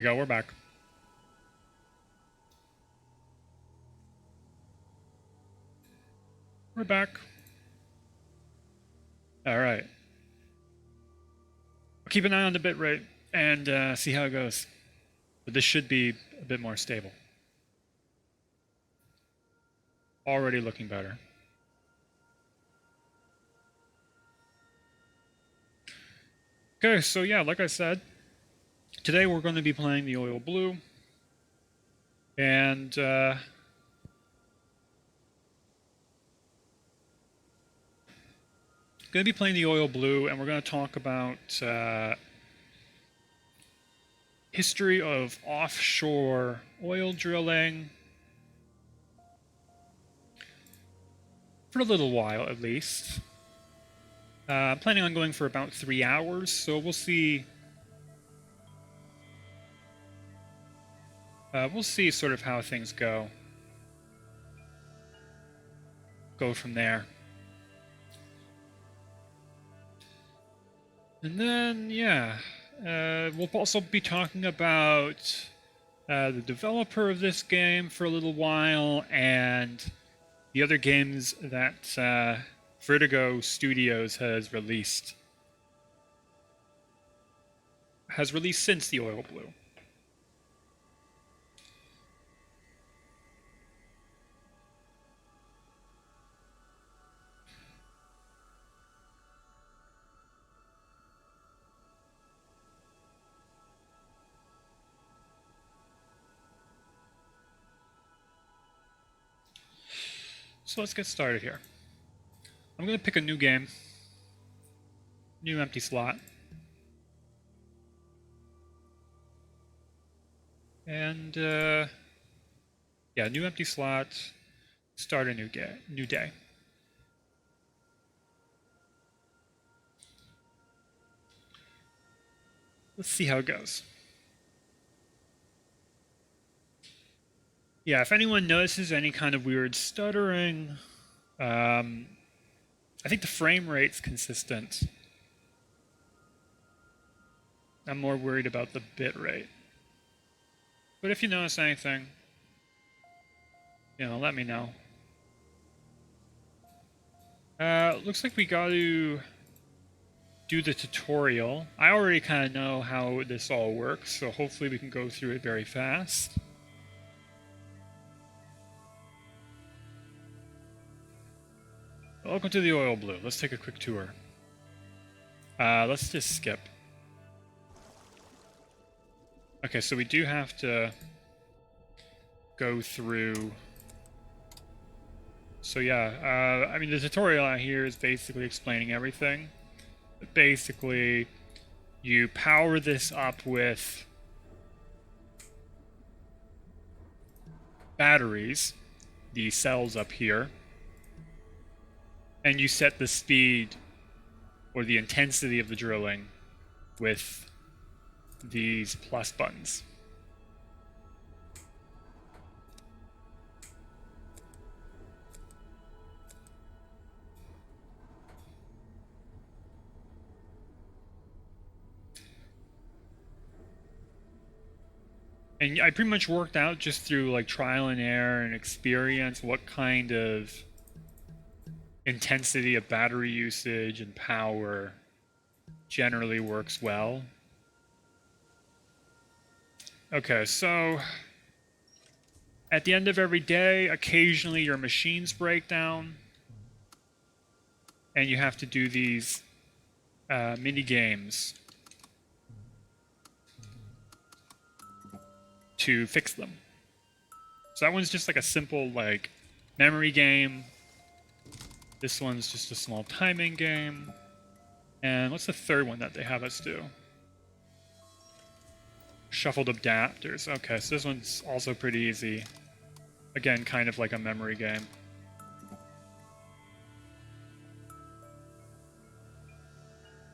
Go, we're back. We're back. Alright. I'll keep an eye on the bitrate and see how it goes. But this should be a bit more stable. Already looking better. Okay, so yeah, like I said, today we're going to be playing the Oil Blue. And going to be playing the Oil Blue, and we're going to talk about history of offshore oil drilling for a little while, at least. I'm planning on going for about 3 hours, so we'll see. We'll see sort of how things go. Go from there. And then, yeah, we'll also be talking about the developer of this game for a little while and the other games that Vertigo Studios has released. Has released since the Oil Blue. So let's get started here. I'm going to pick a new game. New empty slot. And, yeah, new empty slot. Start a new day. Let's see how it goes. Yeah, if anyone notices any kind of weird stuttering, I think the frame rate's consistent. I'm more worried about the bit rate. But if you notice anything, let me know. Looks like we got to do the tutorial. I already kind of know how this all works, so hopefully we can go through it very fast. Welcome to the Oil Blue. Let's take a quick tour. Let's just skip. Okay, so we do have to go through. So yeah, I mean the tutorial out here is basically explaining everything. But basically, you power this up with batteries, the cells up here, and you set the speed or the intensity of the drilling with these plus buttons. And I pretty much worked out just through like trial and error and experience what kind of intensity of battery usage and power generally works well. Okay, so at the end of every day, occasionally your machines break down and you have to do these mini games to fix them. So that one's just like a simple like memory game. This one's just a small timing game. And what's the third one that they have us do? Shuffled adapters. Okay, so this one's also pretty easy. Again, kind of like a memory game.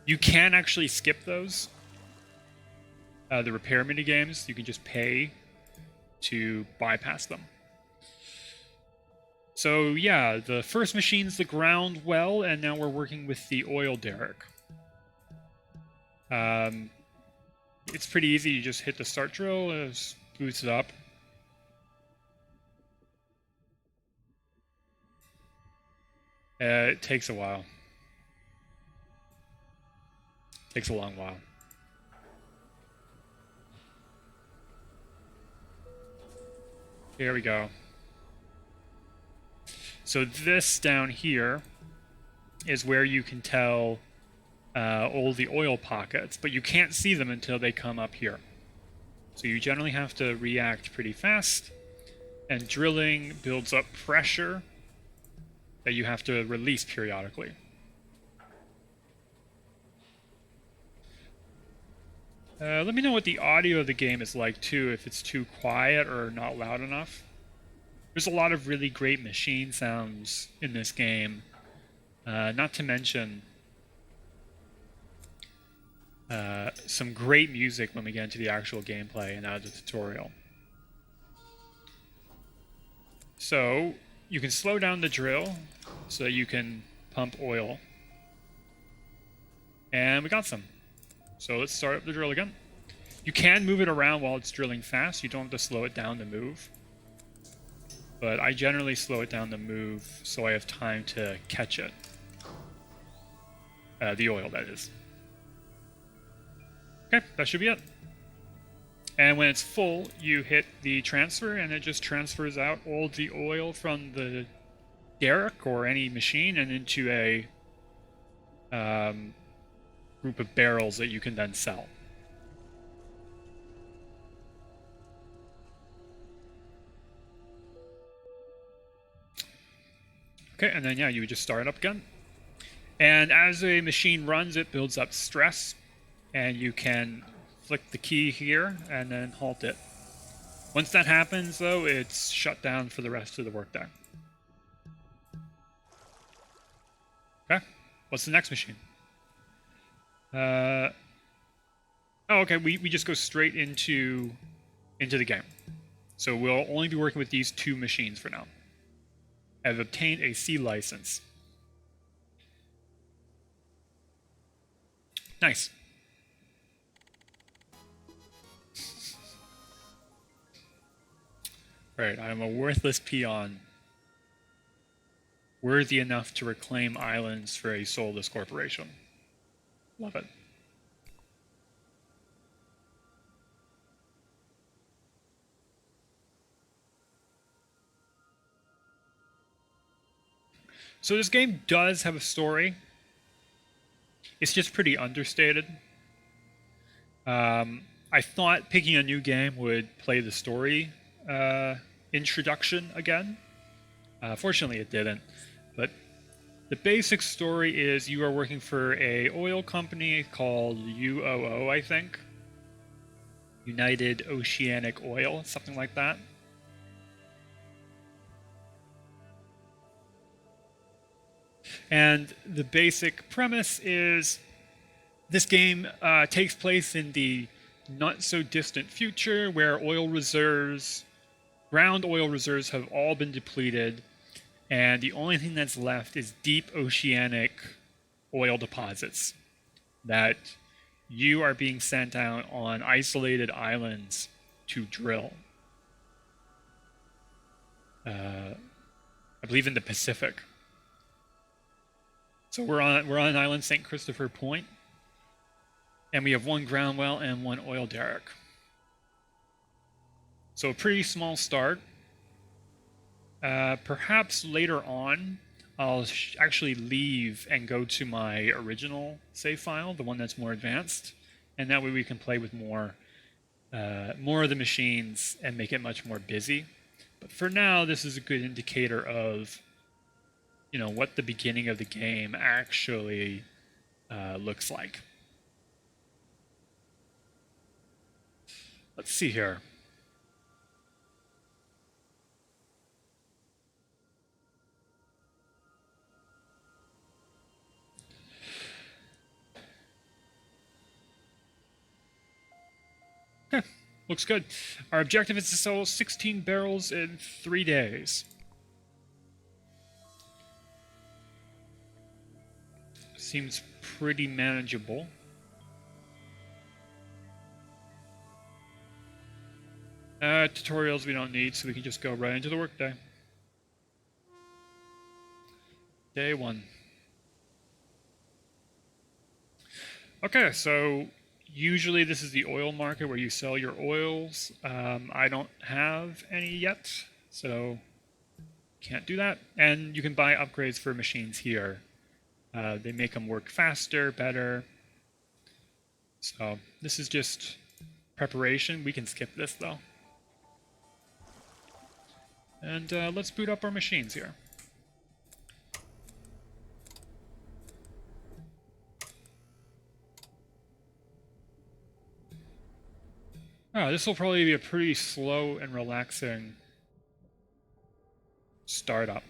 You can actually skip those. The repair mini games, you can just pay to bypass them. So yeah, the first machine's the ground well, and now we're working with the oil derrick. It's pretty easy. You just hit the start drill, it boots it up. It takes a while. Takes a long while. Here we go. So this down here is where you can tell all the oil pockets, but you can't see them until they come up here. So you generally have to react pretty fast, and drilling builds up pressure that you have to release periodically. Let me know what the audio of the game is like too, if it's too quiet or not loud enough. There's a lot of really great machine sounds in this game, not to mention some great music when we get into the actual gameplay and out of the tutorial. So you can slow down the drill so that you can pump oil. And we got some. So let's start up the drill again. You can move it around while it's drilling fast. You don't have to slow it down to move. But I generally slow it down to move so I have time to catch it. The oil, that is. Okay, that should be it. And when it's full, you hit the transfer, and it just transfers out all the oil from the derrick or any machine and into a group of barrels that you can then sell. Okay, and then yeah, you would just start it up again. And as a machine runs, it builds up stress, and you can flick the key here and then halt it. Once that happens, though, it's shut down for the rest of the workday. Okay, what's the next machine? Oh, okay, we just go straight into the game. So we'll only be working with these two machines for now. I've obtained a C license. Nice. Right, I'm a worthless peon. Worthy enough to reclaim islands for a soulless corporation. Love it. So this game does have a story. It's just pretty understated. I thought picking a new game would play the story introduction again. Fortunately, it didn't. But the basic story is you are working for a oil company called UOO, I think. United Oceanic Oil, something like that. And the basic premise is this game takes place in the not so distant future where ground oil reserves have all been depleted, and the only thing that's left is deep oceanic oil deposits that you are being sent out on isolated islands to drill. I believe in the Pacific. So we're on island St. Christopher Point, and we have one ground well and one oil derrick. So a pretty small start. Perhaps later on, I'll actually leave and go to my original save file, the one that's more advanced, and that way we can play with more of the machines and make it much more busy. But for now, this is a good indicator of what the beginning of the game actually looks like. Let's see here. Okay, looks good. Our objective is to sell 16 barrels in 3 days. Seems pretty manageable. Tutorials we don't need, so we can just go right into the workday. Day 1. Okay, so usually this is the oil market where you sell your oils. I don't have any yet, so can't do that. And you can buy upgrades for machines here. They make them work faster, better. So this is just preparation. We can skip this though. And let's boot up our machines here. Oh, this will probably be a pretty slow and relaxing startup.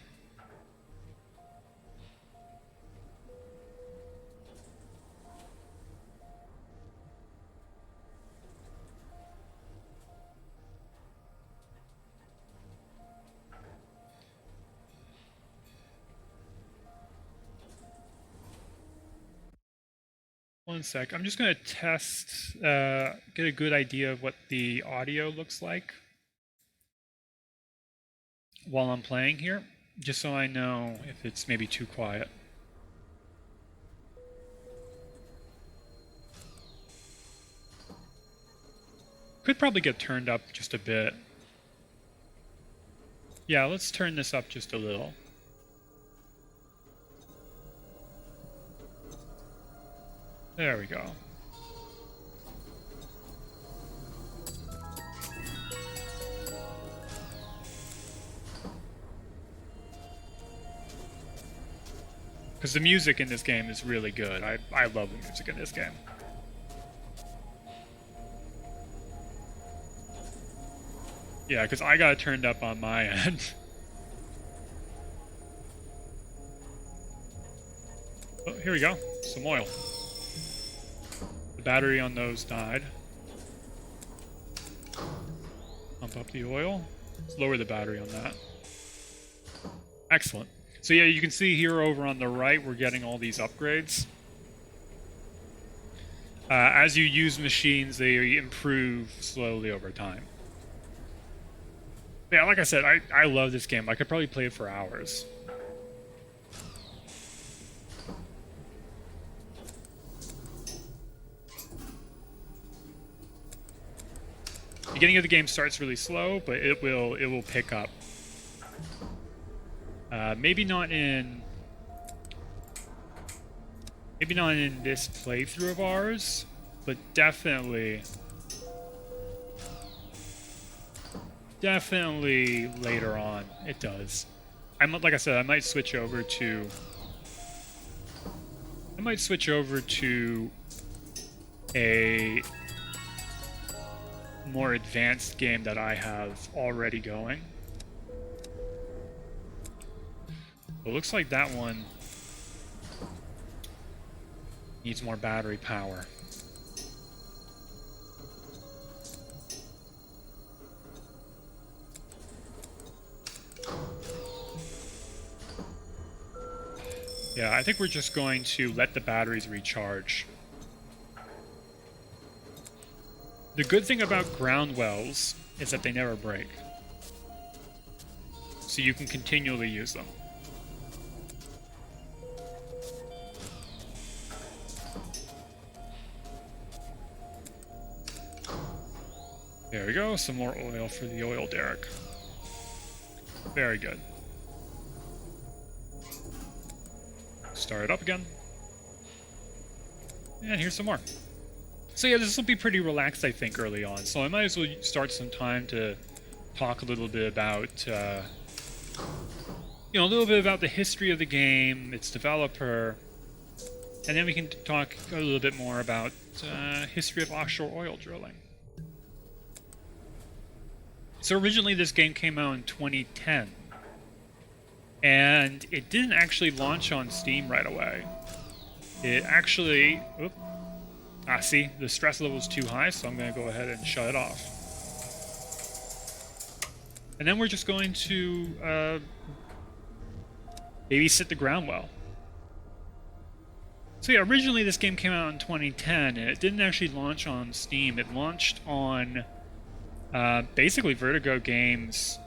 One sec. I'm just going to test, get a good idea of what the audio looks like while I'm playing here, just so I know if it's maybe too quiet. Could probably get turned up just a bit. Yeah, let's turn this up just a little. There we go. Because the music in this game is really good. I love the music in this game. Yeah, because I got it turned up on my end. Oh, here we go. Some oil. The battery on those died. Pump up the oil. Let's lower the battery on that. Excellent. So yeah, you can see here over on the right, we're getting all these upgrades. As you use machines, they improve slowly over time. Yeah, like I said, I love this game. I could probably play it for hours. The beginning of the game starts really slow, but it will pick up. Maybe not in this playthrough of ours, but definitely later on it does. Like I said, I might switch over to a more advanced game that I have already going. It looks like that one needs more battery power. Yeah, I think we're just going to let the batteries recharge. The good thing about ground wells is that they never break. So you can continually use them. There we go, some more oil for the oil derrick. Very good. Start it up again. And here's some more. So yeah, this will be pretty relaxed, I think, early on. So I might as well start some time to talk a little bit about, a little bit about the history of the game, its developer, and then we can talk a little bit more about history of offshore oil drilling. So originally this game came out in 2010, and it didn't actually launch on Steam right away. It actually... see, the stress level is too high, so I'm going to go ahead and shut it off. And then we're just going to babysit the ground well. So yeah, originally this game came out in 2010, and it didn't actually launch on Steam. It launched on Basically, Vertigo Games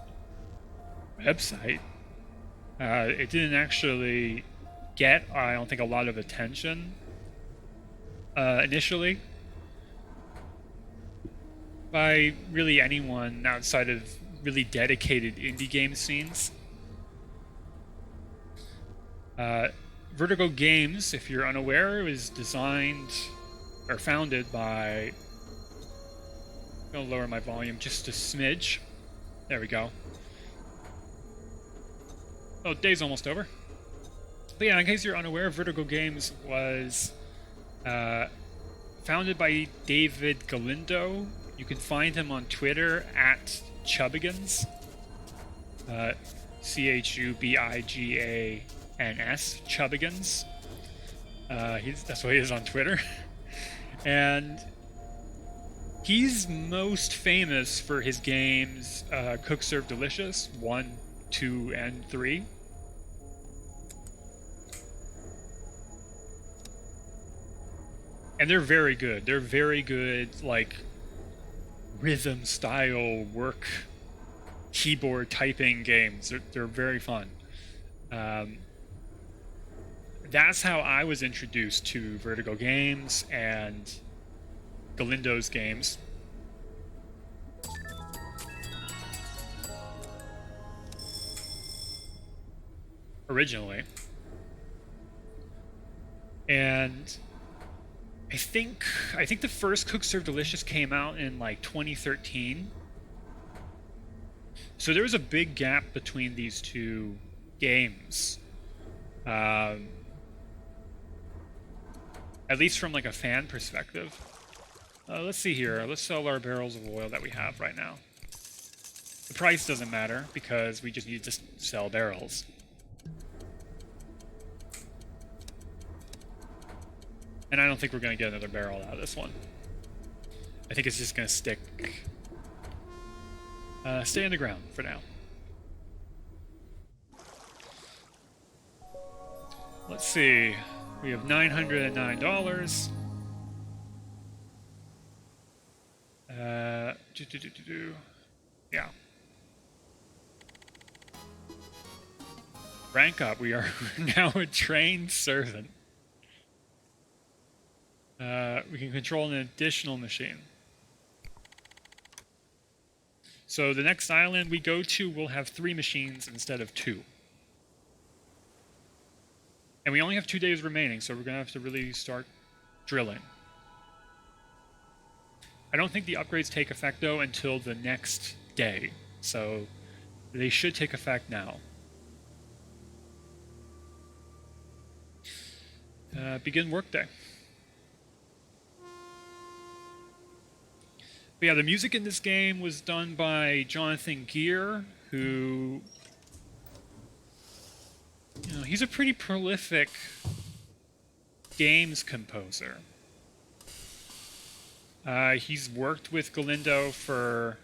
website. It didn't actually get, I don't think, a lot of attention initially by really anyone outside of really dedicated indie game scenes. Vertigo Games, if you're unaware, was designed or founded by... I'm going to lower my volume just a smidge. There we go. Oh, day's almost over. But yeah, in case you're unaware, Vertigo Games was founded by David Galindo. You can find him on Twitter at Chubbigans. Chubigans. Chubbigans. That's what he is on Twitter. And he's most famous for his games Cook Serve Delicious 1, 2, and 3. And they're very good. They're very good, like, rhythm style work keyboard typing games. They're very fun. That's how I was introduced to Vertigo Games and Galindo's games. Originally. And I think the first Cook Serve Delicious came out in like 2013. So there was a big gap between these two games. At least from like a fan perspective. Let's see here. Let's sell our barrels of oil that we have right now. The price doesn't matter because we just need to sell barrels. And I don't think we're going to get another barrel out of this one. I think it's just going to stay in the ground for now. Let's see. We have $909. Yeah. Rank up. We are now a trained servant. We can control an additional machine. So the next island we go to will have 3 machines instead of 2. And we only have 2 days remaining, so we're going to have to really start drilling. I don't think the upgrades take effect, though, until the next day. So they should take effect now. Begin workday. But yeah, the music in this game was done by Jonathan Gear, who... You know, he's a pretty prolific games composer. He's worked with Galindo for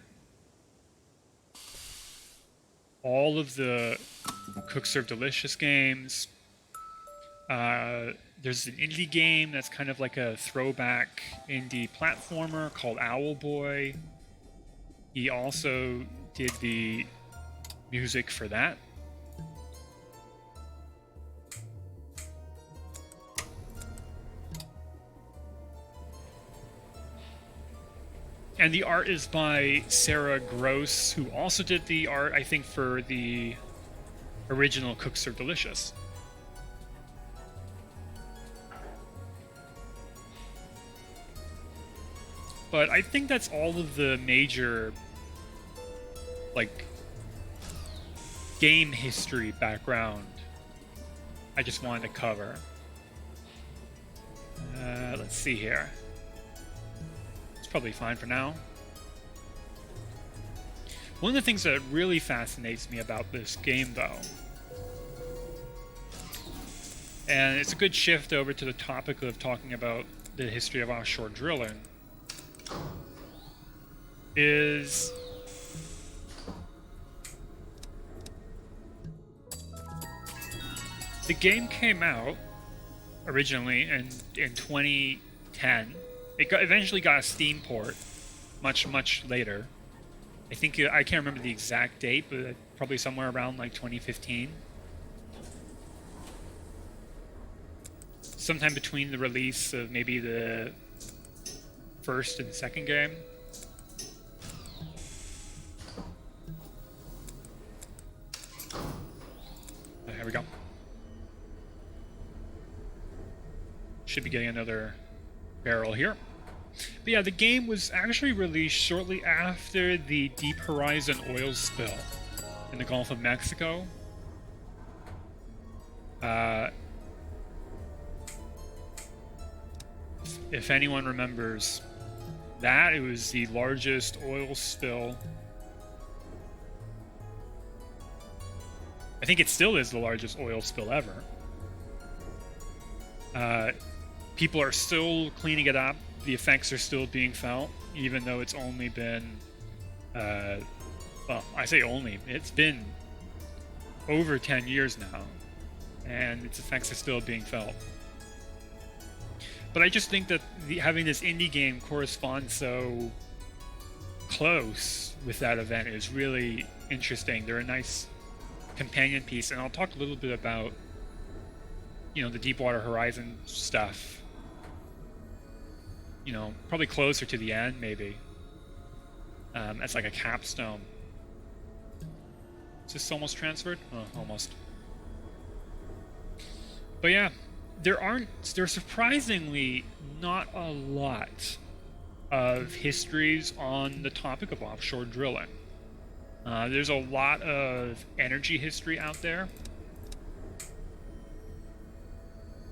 all of the Cook Serve Delicious games. There's an indie game that's kind of like a throwback indie platformer called Owlboy. He also did the music for that. And the art is by Sarah Gross, who also did the art, I think, for the original Cook Serve Delicious. But I think that's all of the major, like, game history background I just wanted to cover. Let's see here. It's probably fine for now. One of the things that really fascinates me about this game, though, and it's a good shift over to the topic of talking about the history of offshore drilling, is the game came out originally in 2010. It eventually got a Steam port much later. I think I can't remember the exact date, but probably somewhere around like 2015. Sometime between the release of maybe the first and second game. Here we go. Should be getting another barrel here. But yeah, the game was actually released shortly after the Deep Horizon oil spill in the Gulf of Mexico. If anyone remembers that, it was the largest oil spill. I think it still is the largest oil spill ever. People are still cleaning it up. The effects are still being felt, even though it's only been, well, I say only, it's been over 10 years now, and its effects are still being felt. But I just think that having this indie game correspond so close with that event is really interesting. They're a nice companion piece, and I'll talk a little bit about, you know, the Deepwater Horizon stuff, you know, probably closer to the end, maybe. As like a capstone. Is this almost transferred? Oh, almost. But yeah, there's surprisingly not a lot of histories on the topic of offshore drilling. There's a lot of energy history out there.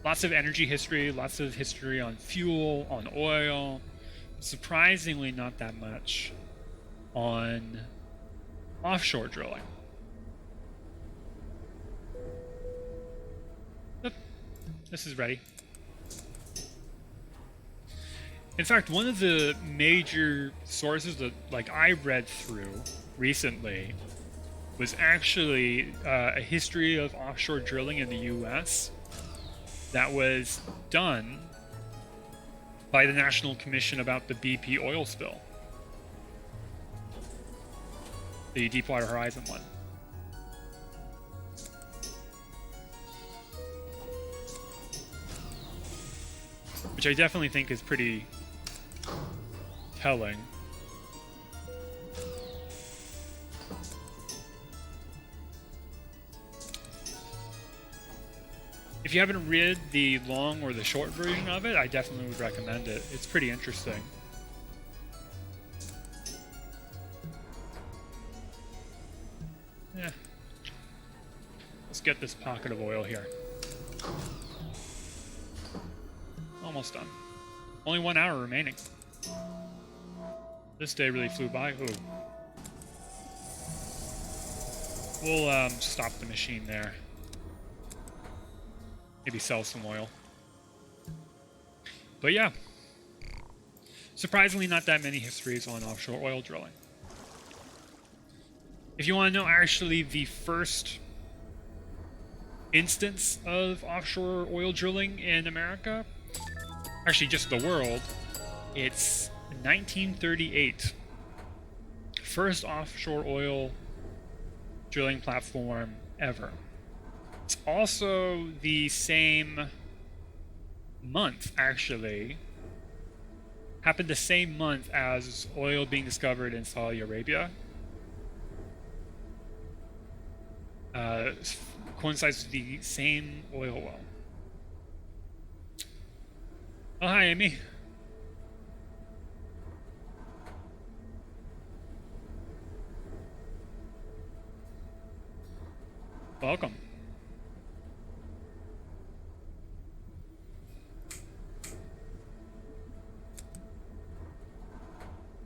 Lots of energy history, lots of history on fuel, on oil. Surprisingly, not that much on offshore drilling. Oop, this is ready. In fact, one of the major sources that I read through recently was actually a history of offshore drilling in the US that was done by the National Commission about the BP oil spill. The Deepwater Horizon one. Which I definitely think is pretty telling. If you haven't read the long or the short version of it, I definitely would recommend it. It's pretty interesting. Yeah. Let's get this pocket of oil here. Almost done. Only 1 hour remaining. This day really flew by. Ooh. We'll stop the machine there. Maybe sell some oil. But yeah. Surprisingly, not that many histories on offshore oil drilling. If you want to know actually the first instance of offshore oil drilling in America, actually just the world, it's 1938. First offshore oil drilling platform ever. It's also the same month, actually. Happened the same month as oil being discovered in Saudi Arabia. Coincides with the same oil well. Oh, hi, Amy. Welcome.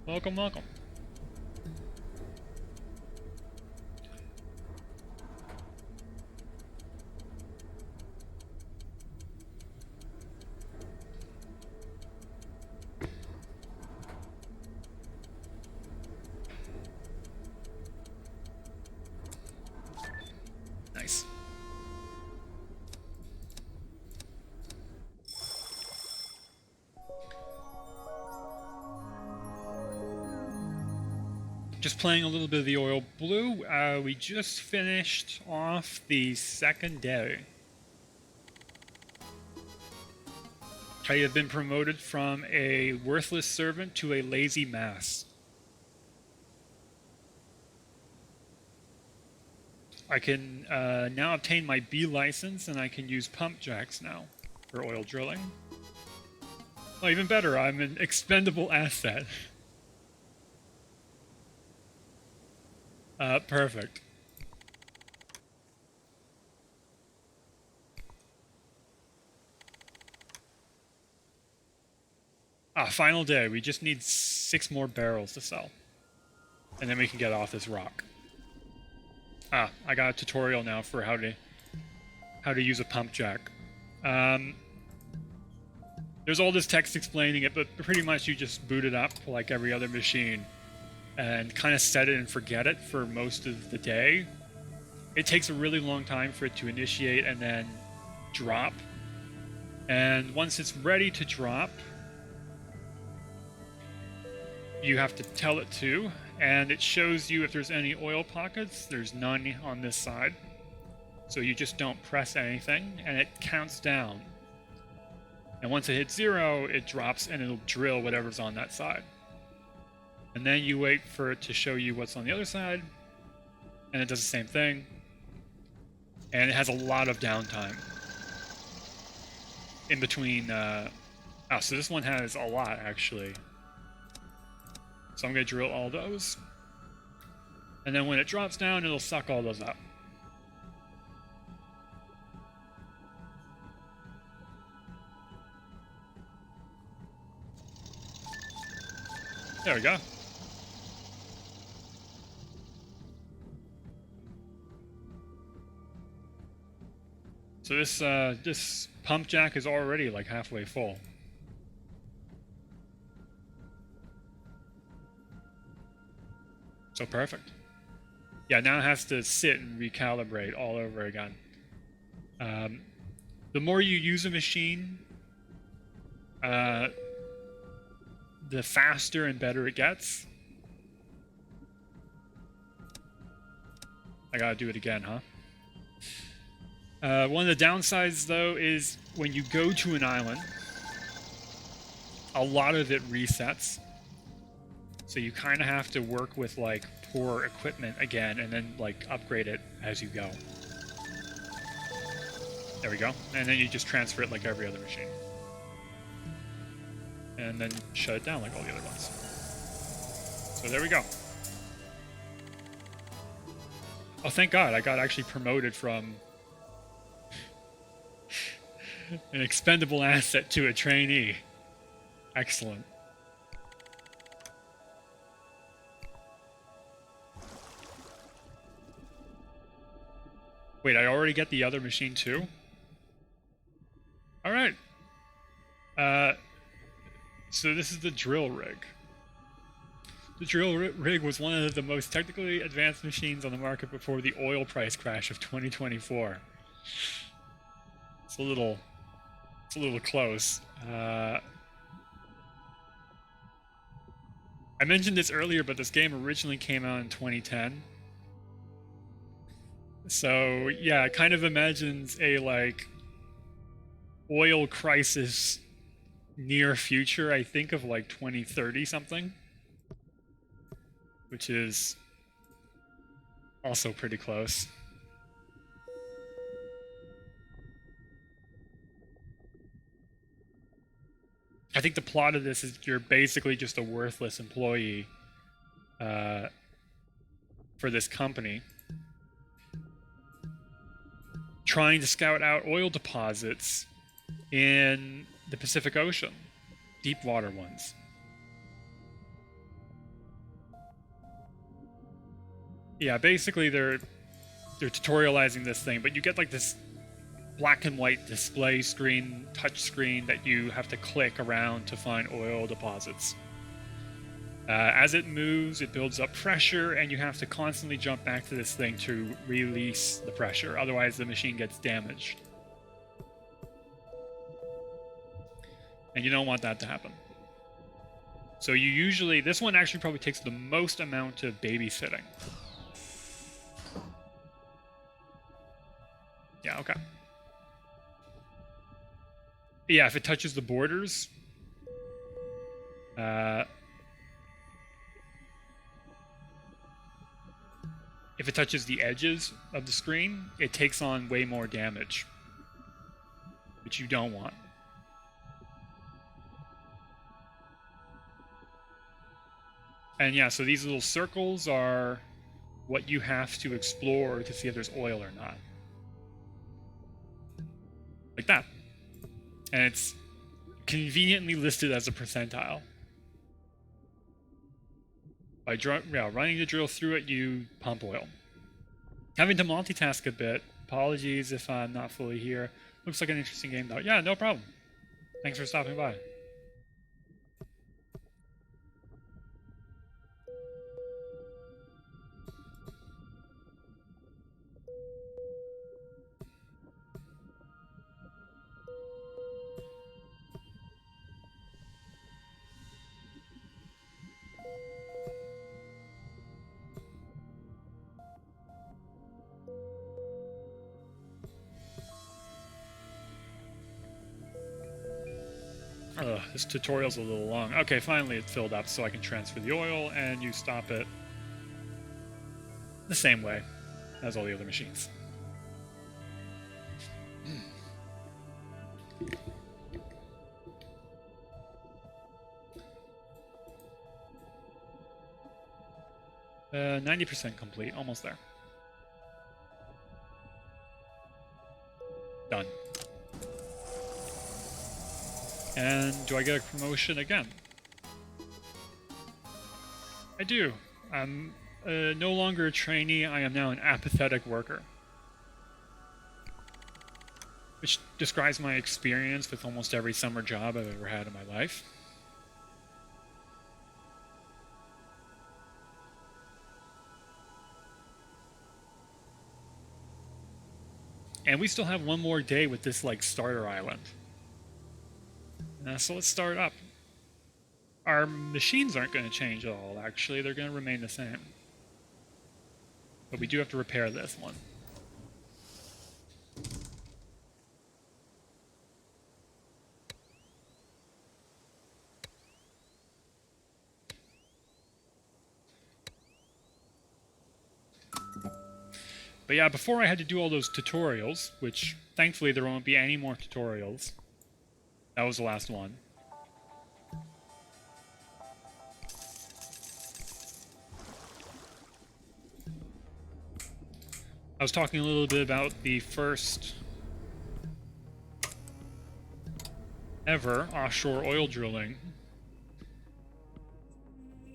Welcome, welcome. Nice. just playing a little bit of the oil blue. We just finished off the second day. I have been promoted from a worthless servant to a lazy mass. I can now obtain my B license, and I can use pump jacks now for oil drilling. Oh, even better, I'm an expendable asset. Perfect. Final day. We just need 6 more barrels to sell. And then we can get off this rock. I got a tutorial now for how to use a pump jack. There's all this text explaining it, but pretty much you just boot it up like every other machine and kind of set it and forget it for most of the day. It takes a really long time for it to initiate and then drop. And once it's ready to drop, you have to tell it to, and it shows you if there's any oil pockets. There's none on this side. So you just don't press anything, and it counts down. And once it hits 0, it drops and it'll drill whatever's on that side. And then you wait for it to show you what's on the other side, and it does the same thing. And it has a lot of downtime in between. So this one has a lot, actually. So I'm going to drill all those. And then when it drops down, it'll suck all those up. There we go. So this pump jack is already like halfway full. So perfect. Yeah, now it has to sit and recalibrate all over again. The more you use a machine, the faster and better it gets. I gotta do it again, huh? One of the downsides, though, is when you go to an island, a lot of it resets. So you kind of have to work with, like, poor equipment again and then, like, upgrade it as you go. There we go. And then you just transfer it like every other machine. And then shut it down like all the other ones. So there we go. Oh, thank God. I got actually promoted from an expendable asset to a trainee. Excellent. Wait, I already get the other machine too? Alright. So this is the drill rig. The drill rig was one of the most technically advanced machines on the market before the oil price crash of 2024. It's a little close. I mentioned this earlier, but this game originally came out in 2010. So yeah, it kind of imagines a like oil crisis near future, I think of like 2030 something, which is also pretty close. I think the plot of this is you're basically just a worthless employee for this company, trying to scout out oil deposits in the Pacific Ocean, deep water ones. Yeah, basically they're tutorializing this thing, but you get like this black and white display screen, touch screen that you have to click around to find oil deposits. As it moves, it builds up pressure, and you have to constantly jump back to this thing to release the pressure, otherwise the machine gets damaged. And you don't want that to happen. So you usually, this one actually probably takes the most amount of babysitting. Yeah, okay. Yeah, if it touches the borders, if it touches the edges of the screen, it takes on way more damage, which you don't want. And yeah, so these little circles are what you have to explore to see if there's oil or not. Like that. And it's conveniently listed as a percentile. By running the drill through it, you pump oil. Having to multitask a bit. Apologies if I'm not fully here. Looks like an interesting game, though. Yeah, no problem. Thanks for stopping by. Ugh, this tutorial's a little long. Okay, finally it filled up so I can transfer the oil and you stop it the same way as all the other machines. 90% complete, almost there. Done. And do I get a promotion again? I do. I'm no longer a trainee, I am now an apathetic worker. Which describes my experience with almost every summer job I've ever had in my life. And we still have one more day with this, like, starter island. So let's start up. Our machines aren't going to change at all, actually. They're going to remain the same. But we do have to repair this one. But yeah, before I had to do all those tutorials, which thankfully there won't be any more tutorials. That was the last one. I was talking a little bit about the first ever offshore oil drilling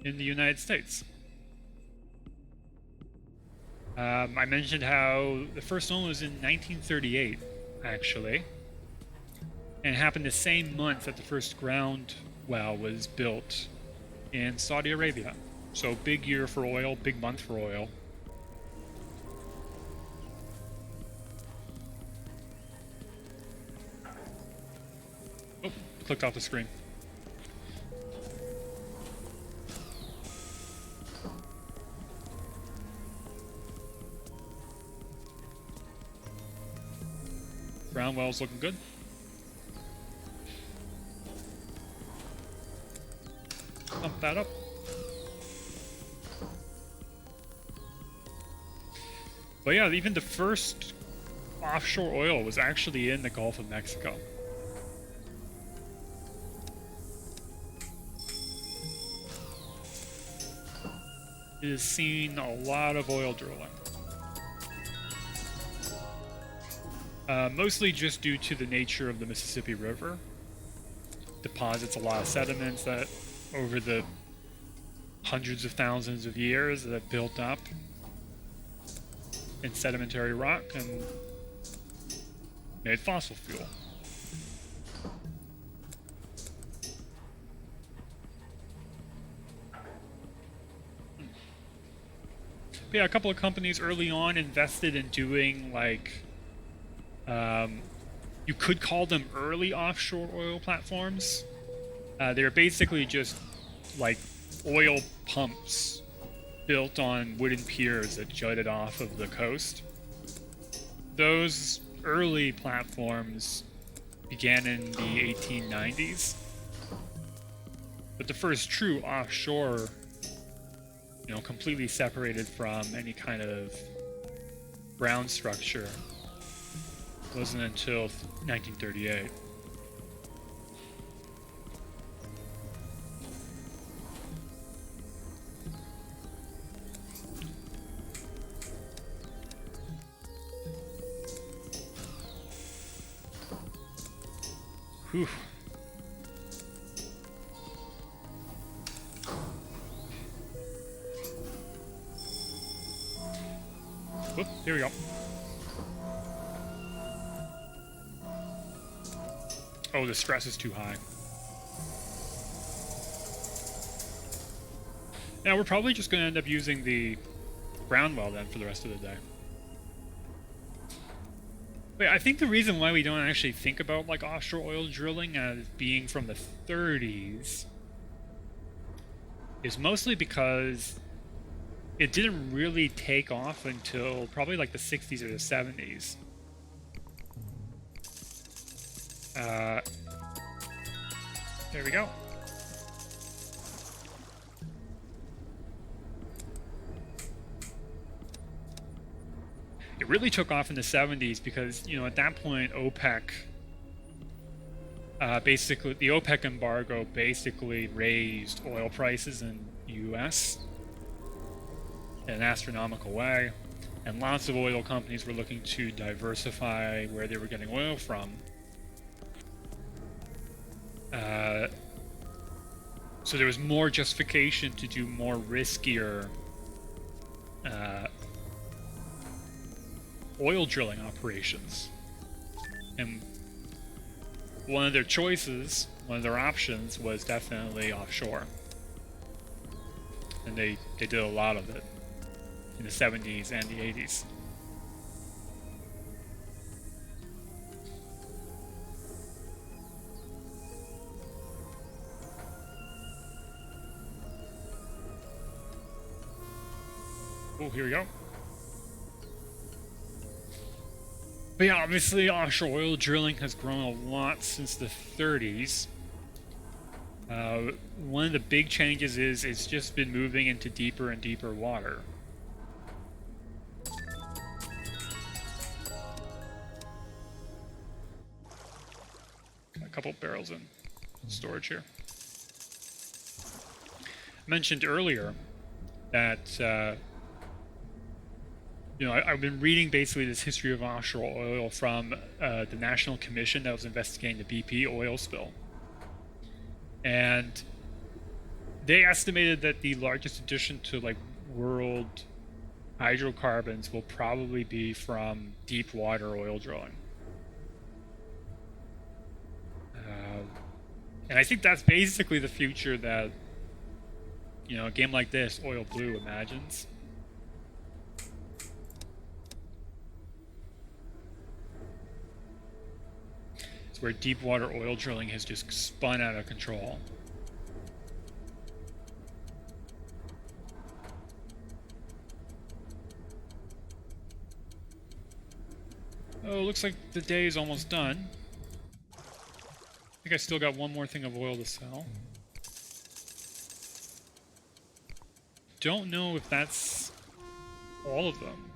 in the United States. I mentioned how the first one was in 1938, actually. And it happened the same month that the first ground well was built in Saudi Arabia. So big year for oil, big month for oil. Oh, clicked off the screen. Ground well's looking good. Pump that up. But yeah, even the first offshore oil was actually in the Gulf of Mexico. It has seen a lot of oil drilling. Mostly just due to the nature of the Mississippi River. Deposits a lot of sediments that, over the hundreds of thousands of years, that have built up in sedimentary rock and made fossil fuel. But yeah, a couple of companies early on invested in doing, like, you could call them early offshore oil platforms. They're basically just like oil pumps built on wooden piers that jutted off of the coast. Those early platforms began in the 1890s. But the first true offshore, completely separated from any kind of ground structure, wasn't until 1938. Whew. Whoop, here we go. Oh, the stress is too high. Now we're probably just going to end up using the ground well then for the rest of the day. Wait, I think the reason why we don't actually think about like offshore oil drilling as being from the 30s is mostly because it didn't really take off until probably like the 60s or the 70s. There we go. It really took off in the 70s because, at that point, OPEC, basically, the OPEC embargo basically raised oil prices in the US in an astronomical way, and lots of oil companies were looking to diversify where they were getting oil from. So there was more justification to do more riskier oil drilling operations. And one of their choices, one of their options, was definitely offshore. And they did a lot of it in the 70s and the 80s. Oh, here we go. But yeah, obviously offshore oil drilling has grown a lot since the 30s. One of the big changes is it's just been moving into deeper and deeper water. Got a couple barrels in storage here. I mentioned earlier that I've been reading basically this history of offshore oil from the National Commission that was investigating the BP oil spill. And they estimated that the largest addition to world hydrocarbons will probably be from deep water oil drilling. And I think that's basically the future that, a game like this, Oil Blue, imagines. Where deep water oil drilling has just spun out of control. Oh, looks like the day is almost done. I think I still got one more thing of oil to sell. Don't know if that's all of them.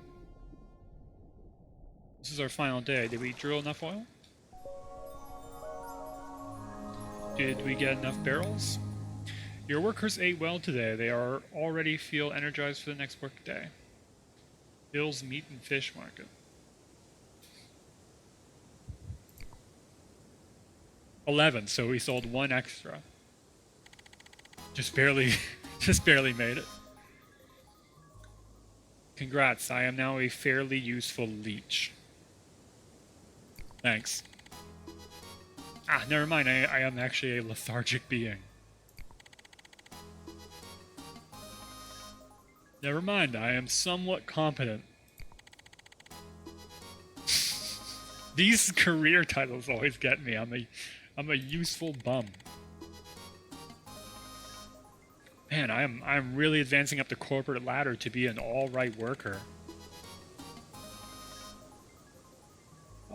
This is our final day. Did we drill enough oil? Did we get enough barrels? Your workers ate well today. They already feel energized for the next work day. Bill's Meat and Fish Market. $11, so we sold one extra. Just barely made it. Congrats, I am now a fairly useful leech. Thanks. Ah, never mind, I am actually a lethargic being. Never mind, I am somewhat competent. These career titles always get me. I'm a useful bum. Man, I'm really advancing up the corporate ladder to be an all-right worker.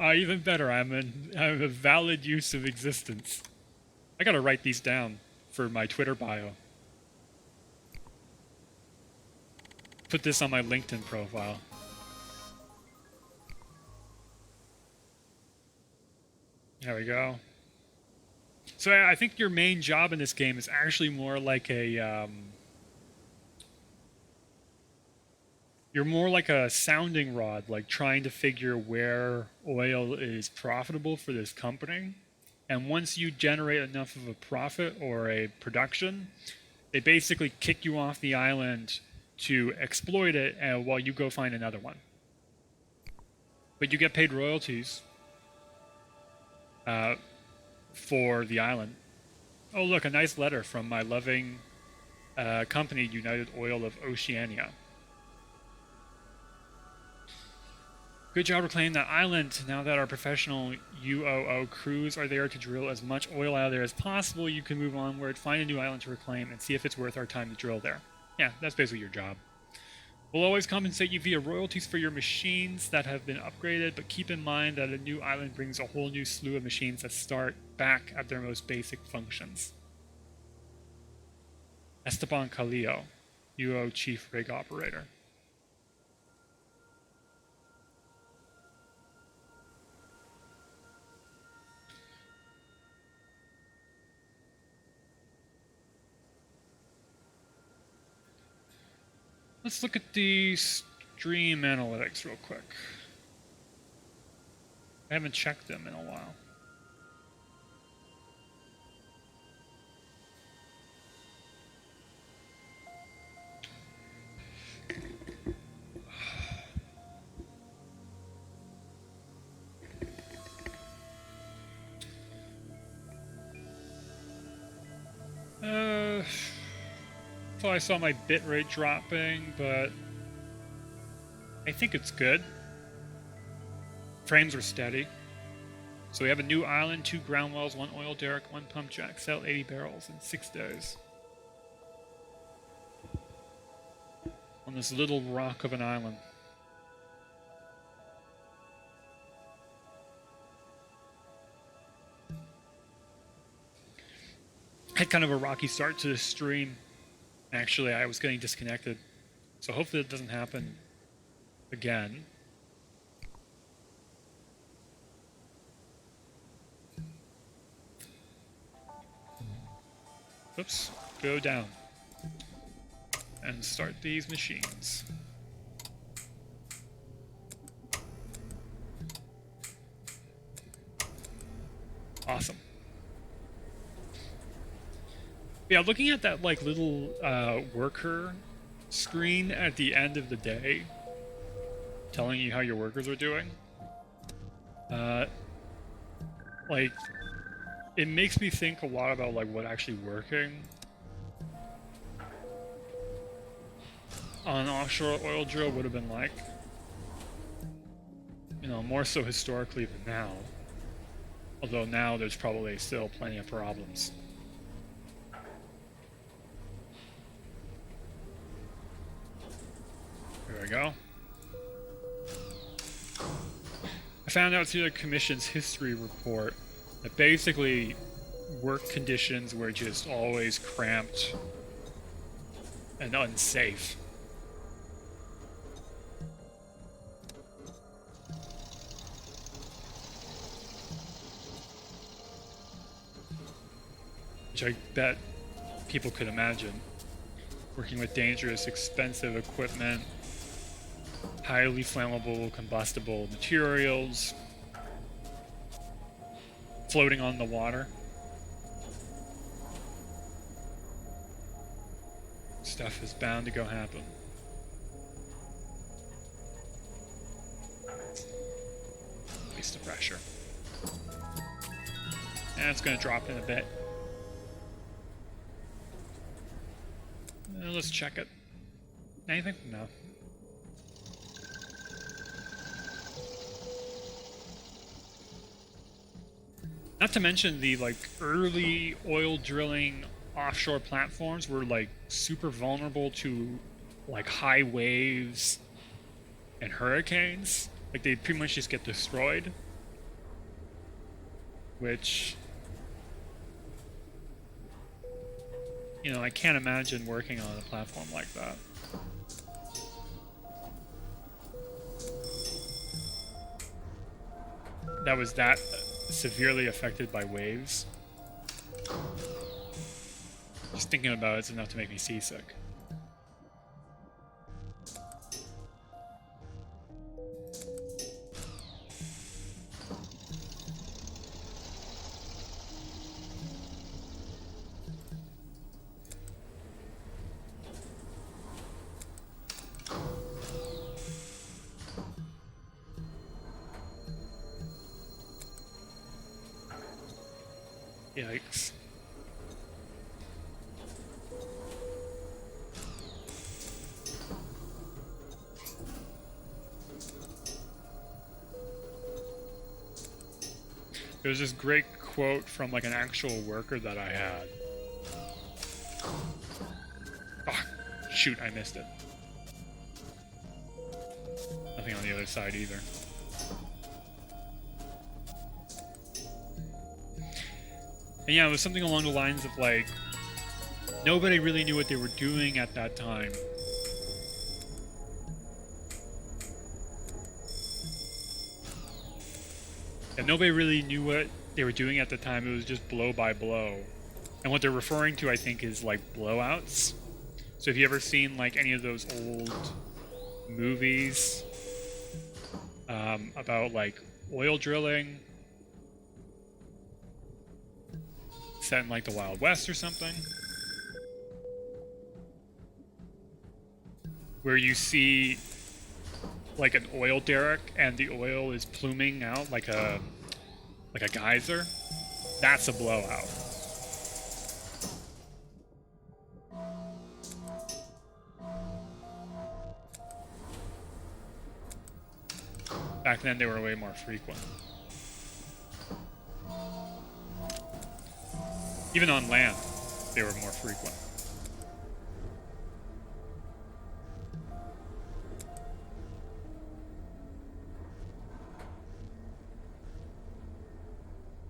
Even better, I'm a valid use of existence. I gotta write these down for my Twitter bio. Put this on my LinkedIn profile. There we go. So I think your main job in this game is actually more like a you're more like a sounding rod, like trying to figure where oil is profitable for this company. And once you generate enough of a profit or a production, they basically kick you off the island to exploit it while you go find another one. But you get paid royalties for the island. Oh, look, a nice letter from my loving company, United Oil of Oceania. Good job reclaiming that island. Now that our professional UOO crews are there to drill as much oil out of there as possible, you can move onward, find a new island to reclaim, and see if it's worth our time to drill there. Yeah, that's basically your job. We'll always compensate you via royalties for your machines that have been upgraded, but keep in mind that a new island brings a whole new slew of machines that start back at their most basic functions. Esteban Calillo, UO Chief Rig Operator. Let's look at the stream analytics real quick. I haven't checked them in a while. So I saw my bitrate dropping, but I think it's good. Frames are steady. So we have a new island, 2 ground wells, 1 oil derrick, 1 pump jack, sell 80 barrels in 6 days. On this little rock of an island. Had kind of a rocky start to this stream. Actually, I was getting disconnected. So hopefully it doesn't happen again. Oops, go down. And start these machines. Awesome. Yeah, looking at that like little worker screen at the end of the day, telling you how your workers are doing, like it makes me think a lot about like what actually working on an offshore oil drill would have been like. You know, more so historically than now. Although now there's probably still plenty of problems. There we go. I found out through the Commission's history report that basically work conditions were just always cramped and unsafe. Which I bet people could imagine. Working with dangerous, expensive equipment, highly flammable, combustible materials, floating on the water. Stuff is bound to go happen. Release the pressure. And it's going to drop in a bit. Let's check it. Anything? No. Not to mention the like early oil drilling offshore platforms were like super vulnerable to like high waves and hurricanes. Like they pretty much just get destroyed. Which, you know, I can't imagine working on a platform like that. That was that severely affected by waves. Just thinking about it's enough to make me seasick. Yikes. There's this great quote from like an actual worker that I had. Oh, shoot, I missed it. Nothing on the other side either. And yeah, it was something along the lines of like, nobody really knew what they were doing at that time. And nobody really knew what they were doing at the time. It was just blow by blow. And what they're referring to, I think, is like blowouts. So if you ever seen like any of those old movies about like oil drilling set in like the Wild West or something, where you see like an oil derrick and the oil is pluming out like a geyser, that's a blowout. Back then they were way more frequent. Even on land, they were more frequent.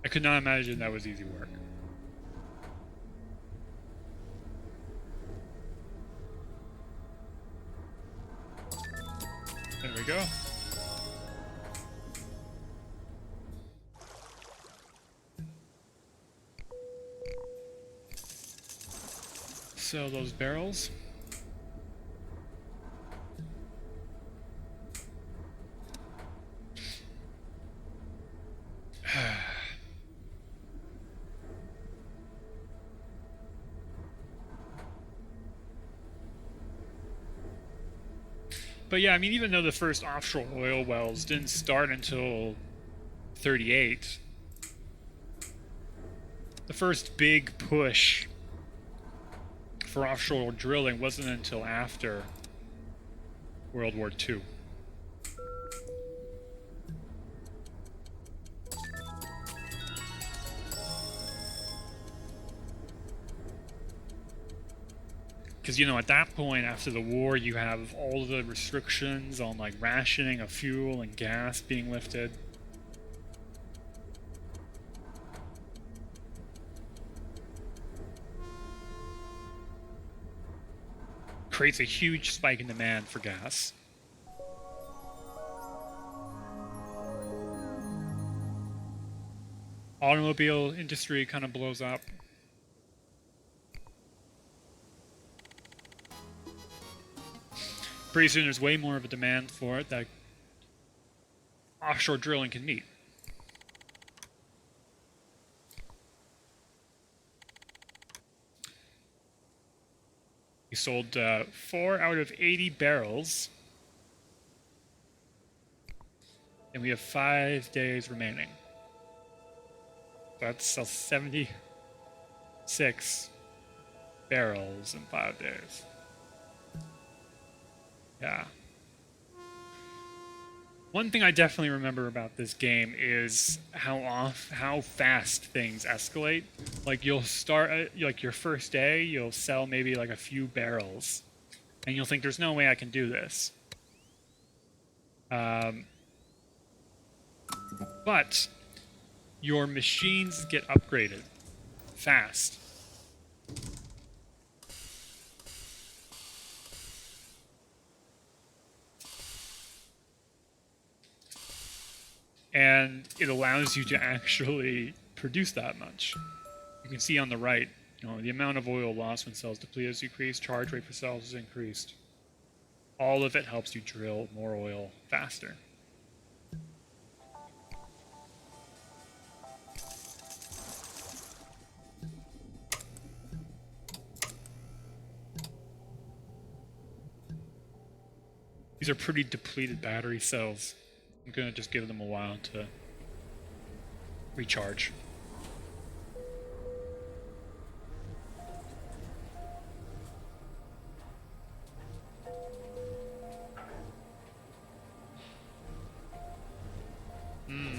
I could not imagine that was easy work. There we go. Sell those barrels. But yeah, I mean, even though the first offshore oil wells didn't start until 38, the first big push for offshore drilling wasn't until after World War II. Because, you know, at that point, after the war, you have all the restrictions on, like, rationing of fuel and gas being lifted. Creates a huge spike in demand for gas. Automobile industry kind of blows up. Pretty soon there's way more of a demand for it that offshore drilling can meet. We sold 4 out of 80 barrels. And we have 5 days remaining. That's 76 barrels in 5 days. Yeah. One thing I definitely remember about this game is how fast things escalate. Like you'll start like your first day, you'll sell maybe like a few barrels, and you'll think there's no way I can do this. But your machines get upgraded fast. And it allows you to actually produce that much. You can see on the right, the amount of oil lost when cells deplete is decreased, charge rate for cells is increased. All of it helps you drill more oil faster. These are pretty depleted battery cells. I'm going to just give them a while to recharge.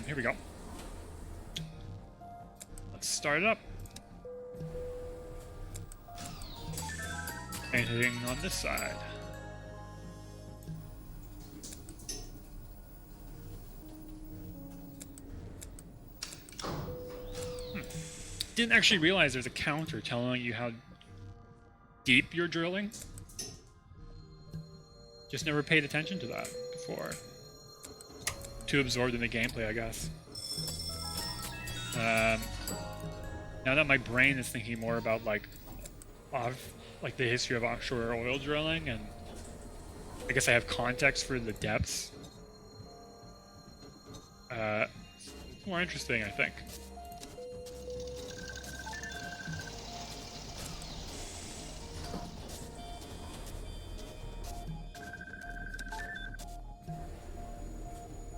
Here we go. Let's start it up. Anything on this side? Didn't actually realize there's a counter telling you how deep you're drilling. Just never paid attention to that before. Too absorbed in the gameplay, I guess. Now that my brain is thinking more about like the history of offshore oil drilling, and I guess I have context for the depths. It's more interesting, I think.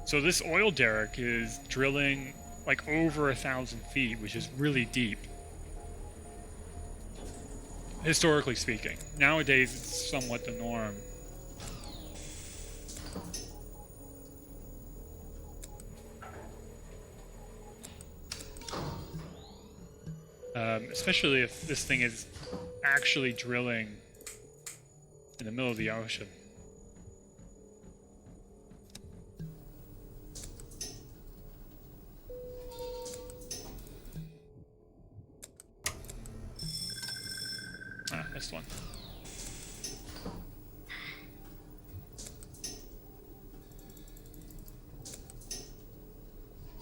So this oil derrick is drilling like over 1,000 feet, which is really deep. Historically speaking. Nowadays, it's somewhat the norm. Especially if this thing is actually drilling in the middle of the ocean. Missed one.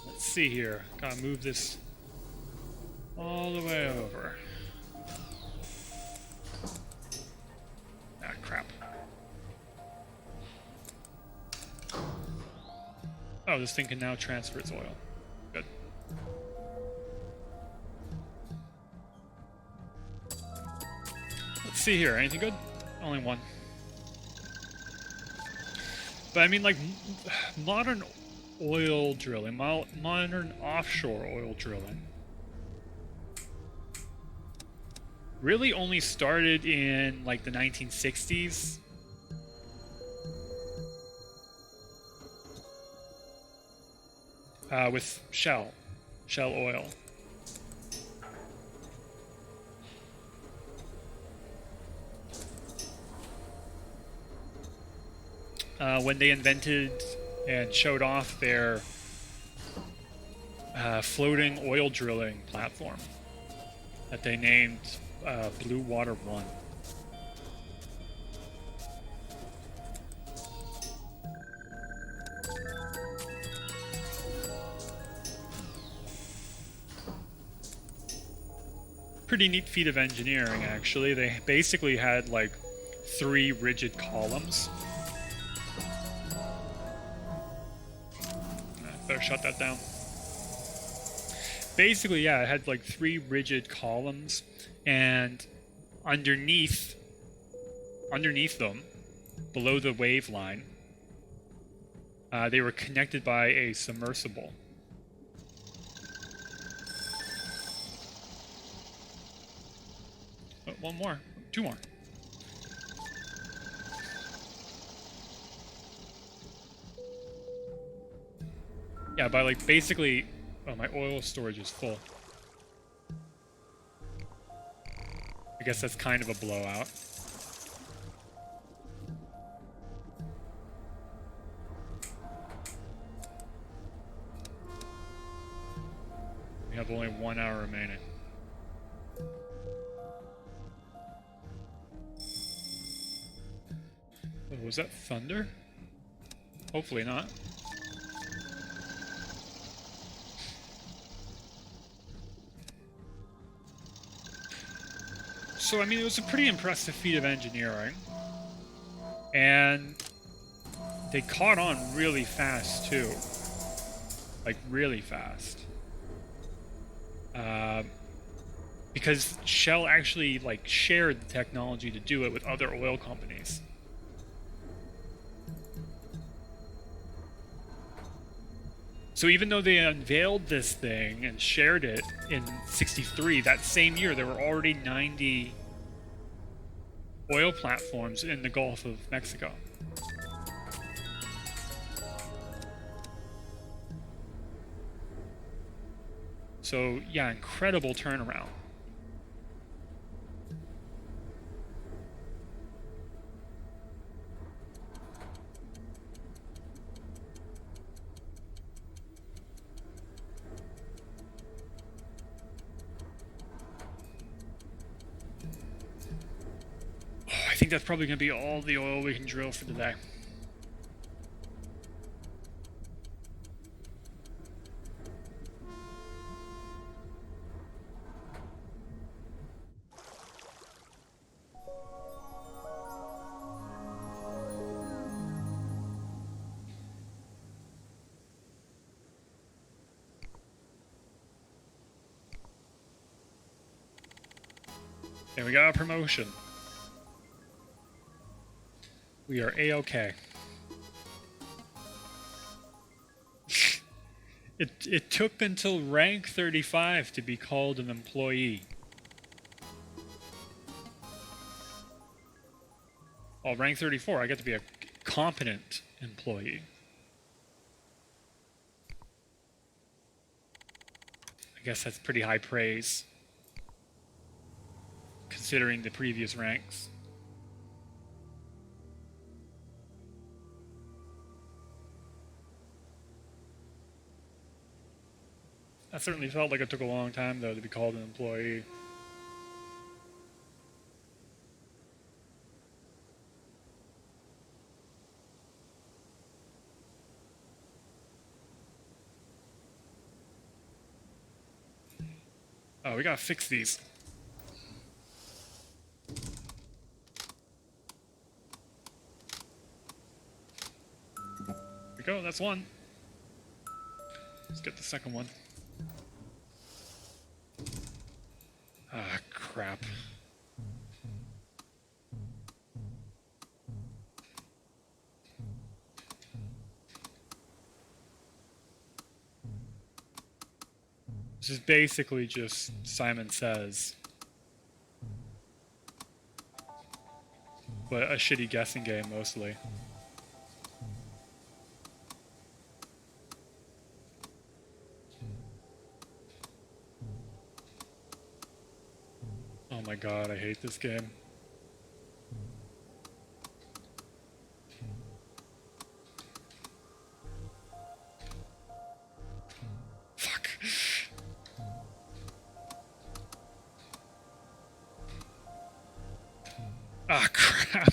Let's see here. Gotta move this all the way over. Ah, crap. Oh, this thing can now transfer its oil. Good. Let's see here. Anything good? Only one. But I mean, like, modern oil drilling, modern offshore oil drilling, really only started in, like, the 1960s. With Shell Oil. When they invented and showed off their floating oil drilling platform that they named Blue Water 1. Pretty neat feat of engineering, actually. They basically had like 3 rigid columns. Better shut that down. Basically, yeah, it had like 3 rigid columns, and underneath them, below the wave line, they were connected by a submersible. Oh, one more. 2 more. Yeah, by like basically... Oh, my oil storage is full. I guess that's kind of a blowout. We have only 1 hour remaining. Oh, was that thunder? Hopefully not. So, I mean, it was a pretty impressive feat of engineering. And they caught on really fast, too. Like, really fast. Because Shell actually, like, shared the technology to do it with other oil companies. So even though they unveiled this thing and shared it in '63, that same year there were already 90 oil platforms in the Gulf of Mexico. So yeah, incredible turnaround. I think that's probably going to be all the oil we can drill for today. And we got a promotion. We are A-OK. It took until rank 35 to be called an employee. Oh, rank 34, I get to be a competent employee. I guess that's pretty high praise, considering the previous ranks. That certainly felt like it took a long time, though, to be called an employee. Oh, we gotta fix these. There we go, that's one. Let's get the second one. Ah, crap. This is basically just Simon Says, but a shitty guessing game mostly. Oh my god, I hate this game. Fuck. Ah, crap.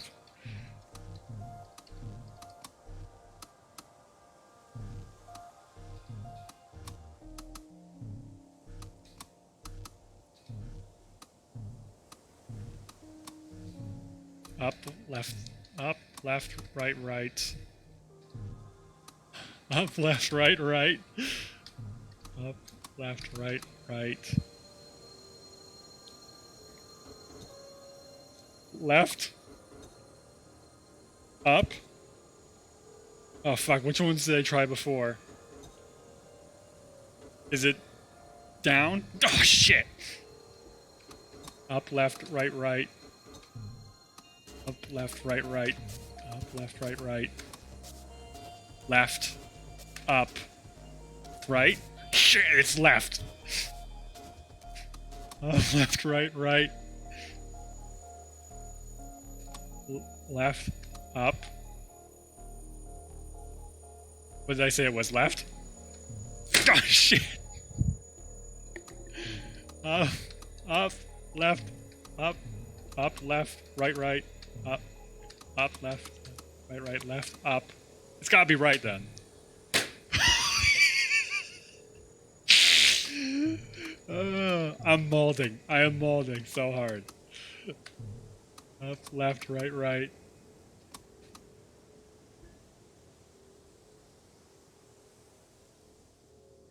Up, left, right, right. Up, left, right, right. Up, left, right, right. Left. Up. Oh fuck, which ones did I try before? Is it down? Oh shit! Up, left, right, right. Up, left, right, right. Up, left, right, right. Left. Up. right. Shit, it's left. Left, right, right. Left, up. What did I say it was left? Oh, shit. Up, left, up, left, right, up, left, right, left, up. It's gotta be right then. I'm molding. I am molding so hard. Up, left, right.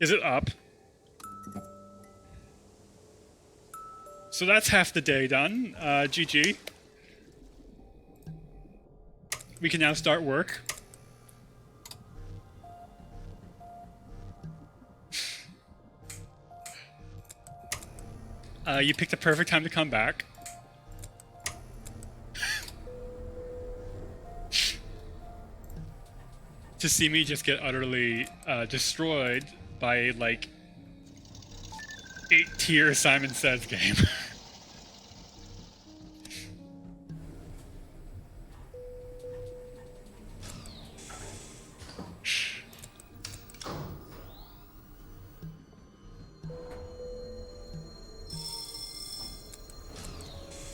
Is it up? So that's half the day done. GG. We can now start work. You picked the perfect time to come back. To see me just get utterly destroyed by, like, 8-tier Simon Says game.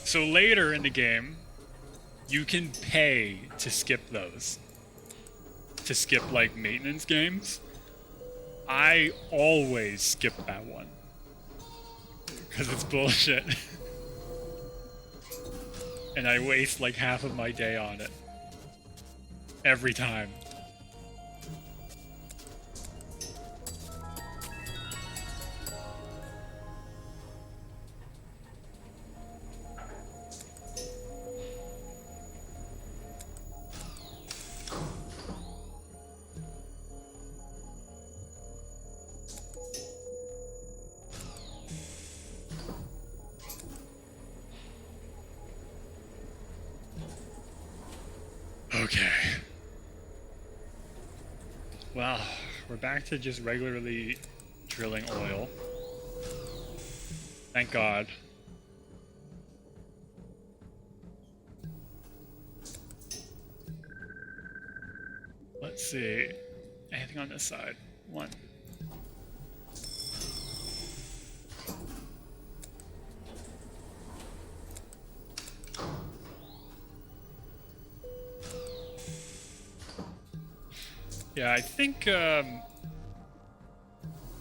So later in the game, you can pay to skip those. To skip, like, maintenance games. I always skip that one. Because it's bullshit. And I waste, like, half of my day on it. Every time. Okay. Well, we're back to just regularly drilling oil. Thank God. Let's see. Anything on this side? One. Yeah, I think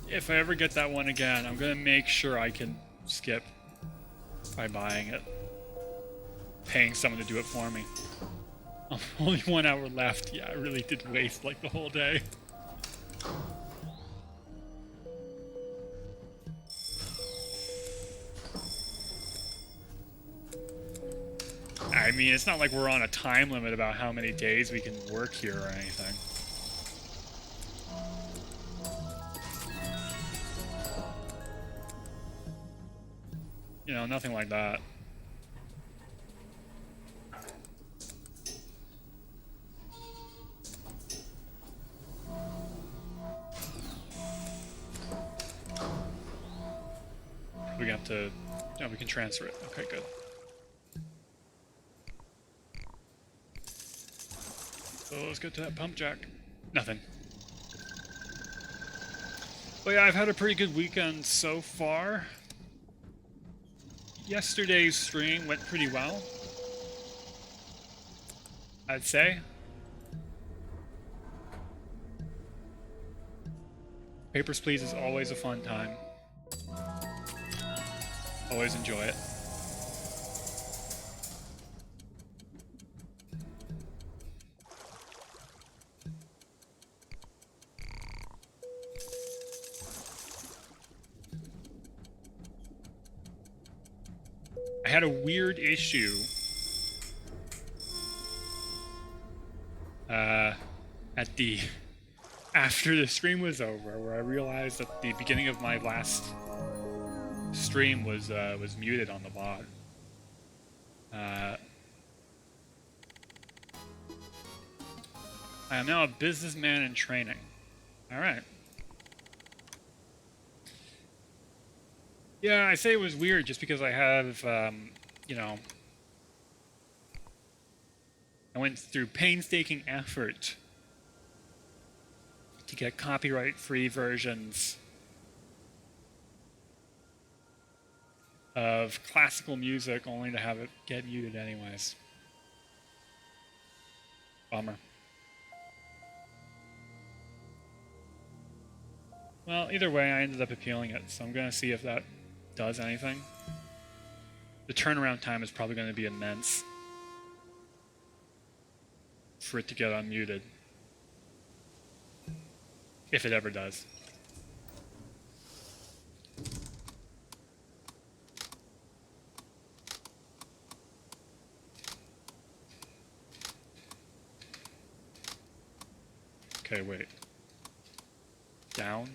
if I ever get that one again, I'm gonna make sure I can skip by buying it. Paying someone to do it for me. Oh, only 1 hour left. Yeah, I really did waste like the whole day. I mean, it's not like we're on a time limit about how many days we can work here or anything. You know, nothing like that. We have to... No, we can transfer it. Okay, good. So let's get to that pump jack. Nothing. But yeah, I've had a pretty good weekend so far. Yesterday's stream went pretty well, I'd say. Papers, Please is always a fun time. Always enjoy it. I had a weird issue at the after the stream was over, where I realized that the beginning of my last stream was muted on the VOD. I am now a businessman in training. All right. Yeah, I say it was weird just because I have, I went through painstaking effort to get copyright-free versions of classical music only to have it get muted anyways. Bummer. Well, either way, I ended up appealing it, so I'm going to see if that does anything. The turnaround time is probably going to be immense for it to get unmuted. If it ever does. Okay, wait. Down?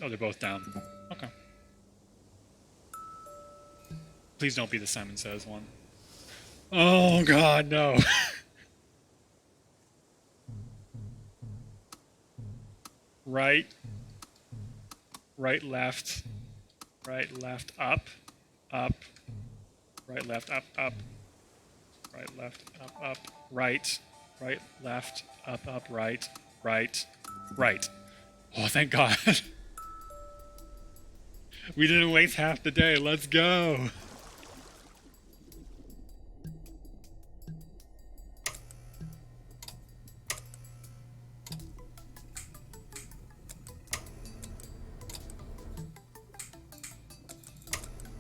Oh, they're both down. Okay. Please don't be the Simon Says one. Oh god, no. Right. Right, left. Right, left, up. Up. Right, left, up, up. Right, left, up, up. Right. Right, left, up, right. Right. Right. Oh, thank God. We didn't waste half the day. Let's go.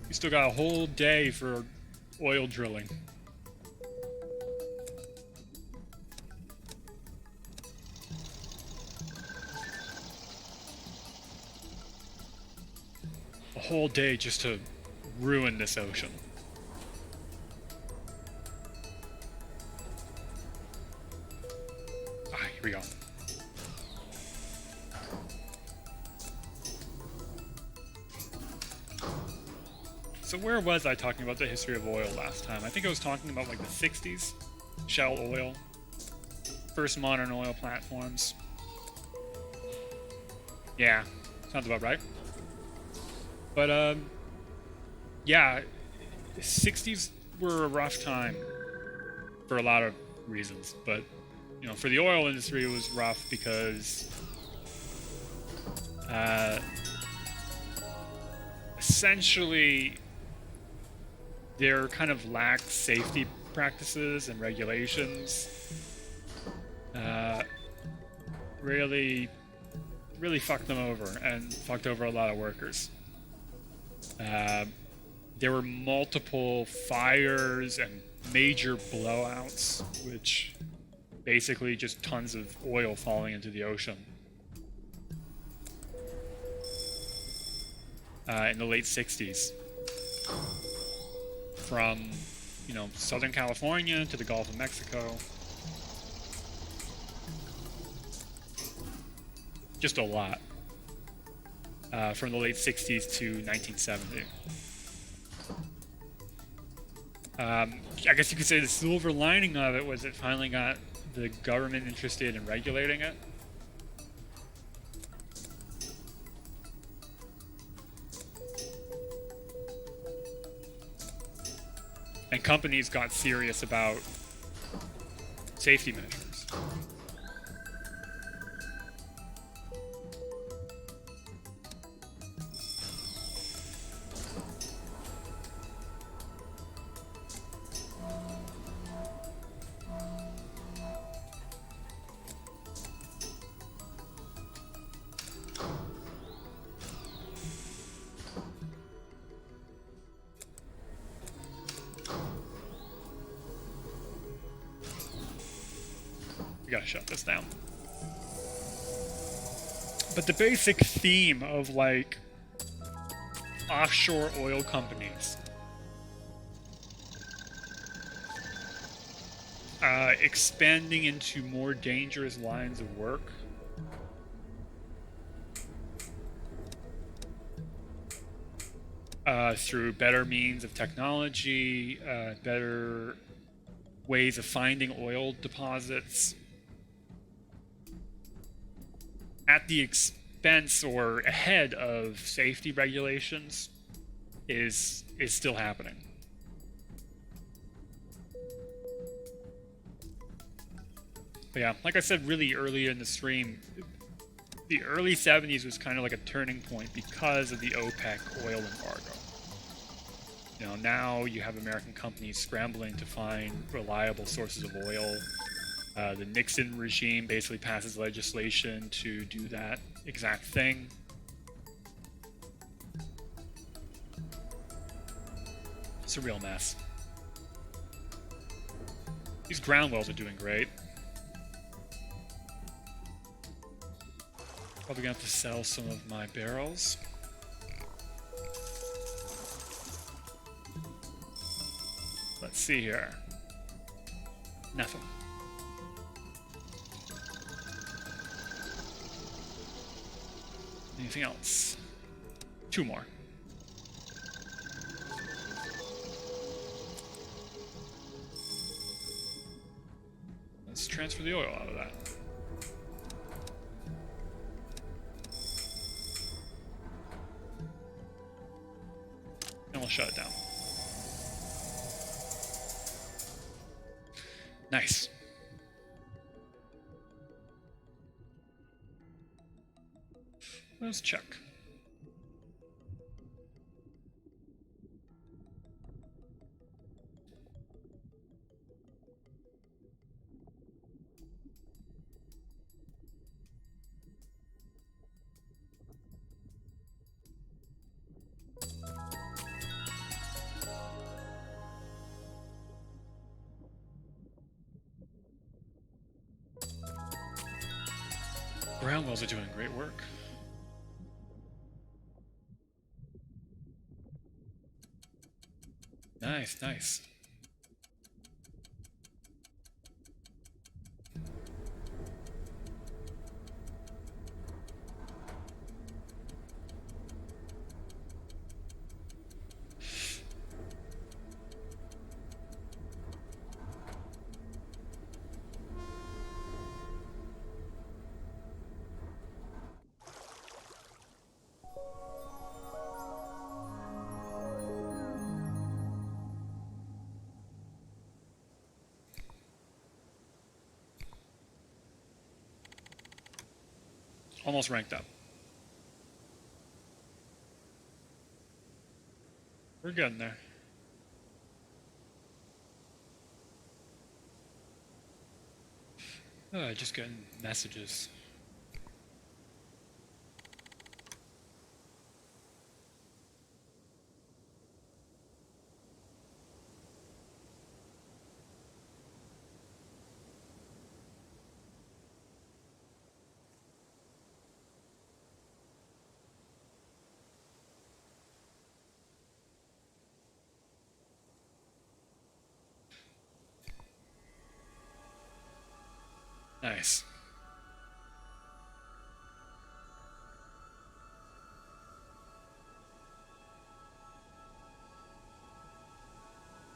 We still got a whole day for oil drilling. A whole day just to ruin this ocean. Ah, here we go. So where was I talking about the history of oil last time? I think I was talking about like the 60s. Shell oil. First modern oil platforms. Yeah, sounds about right. But, yeah, 60s were a rough time for a lot of reasons. But, you know, for the oil industry, it was rough because essentially there kind of lacked safety practices and regulations. Really fucked them over and fucked over a lot of workers. There were multiple fires and major blowouts, which basically just tons of oil falling into the ocean. In the late 60s. From, you know, Southern California to the Gulf of Mexico. Just a lot. From the late 60s to 1970. I guess you could say the silver lining of it was it finally got the government interested in regulating it. And companies got serious about safety measures. We gotta shut this down. But the basic theme of, like, offshore oil companies expanding into more dangerous lines of work through better means of technology, better ways of finding oil deposits, at the expense expense or ahead of safety regulations is still happening. But yeah, like I said really earlier in the stream, the early 70s was kind of like a turning point because of the OPEC oil embargo. You know, now you have American companies scrambling to find reliable sources of oil. The Nixon regime basically passes legislation to do that exact thing. It's a real mess. These ground wells are doing great. Probably gonna have to sell some of my barrels. Let's see here. Nothing. Anything else? 2 more. Let's transfer the oil out of that. And we'll shut it down. Nice. Let's check. Ground wells are doing great work. Nice, nice. Almost ranked up. We're getting there. Just getting messages. Nice.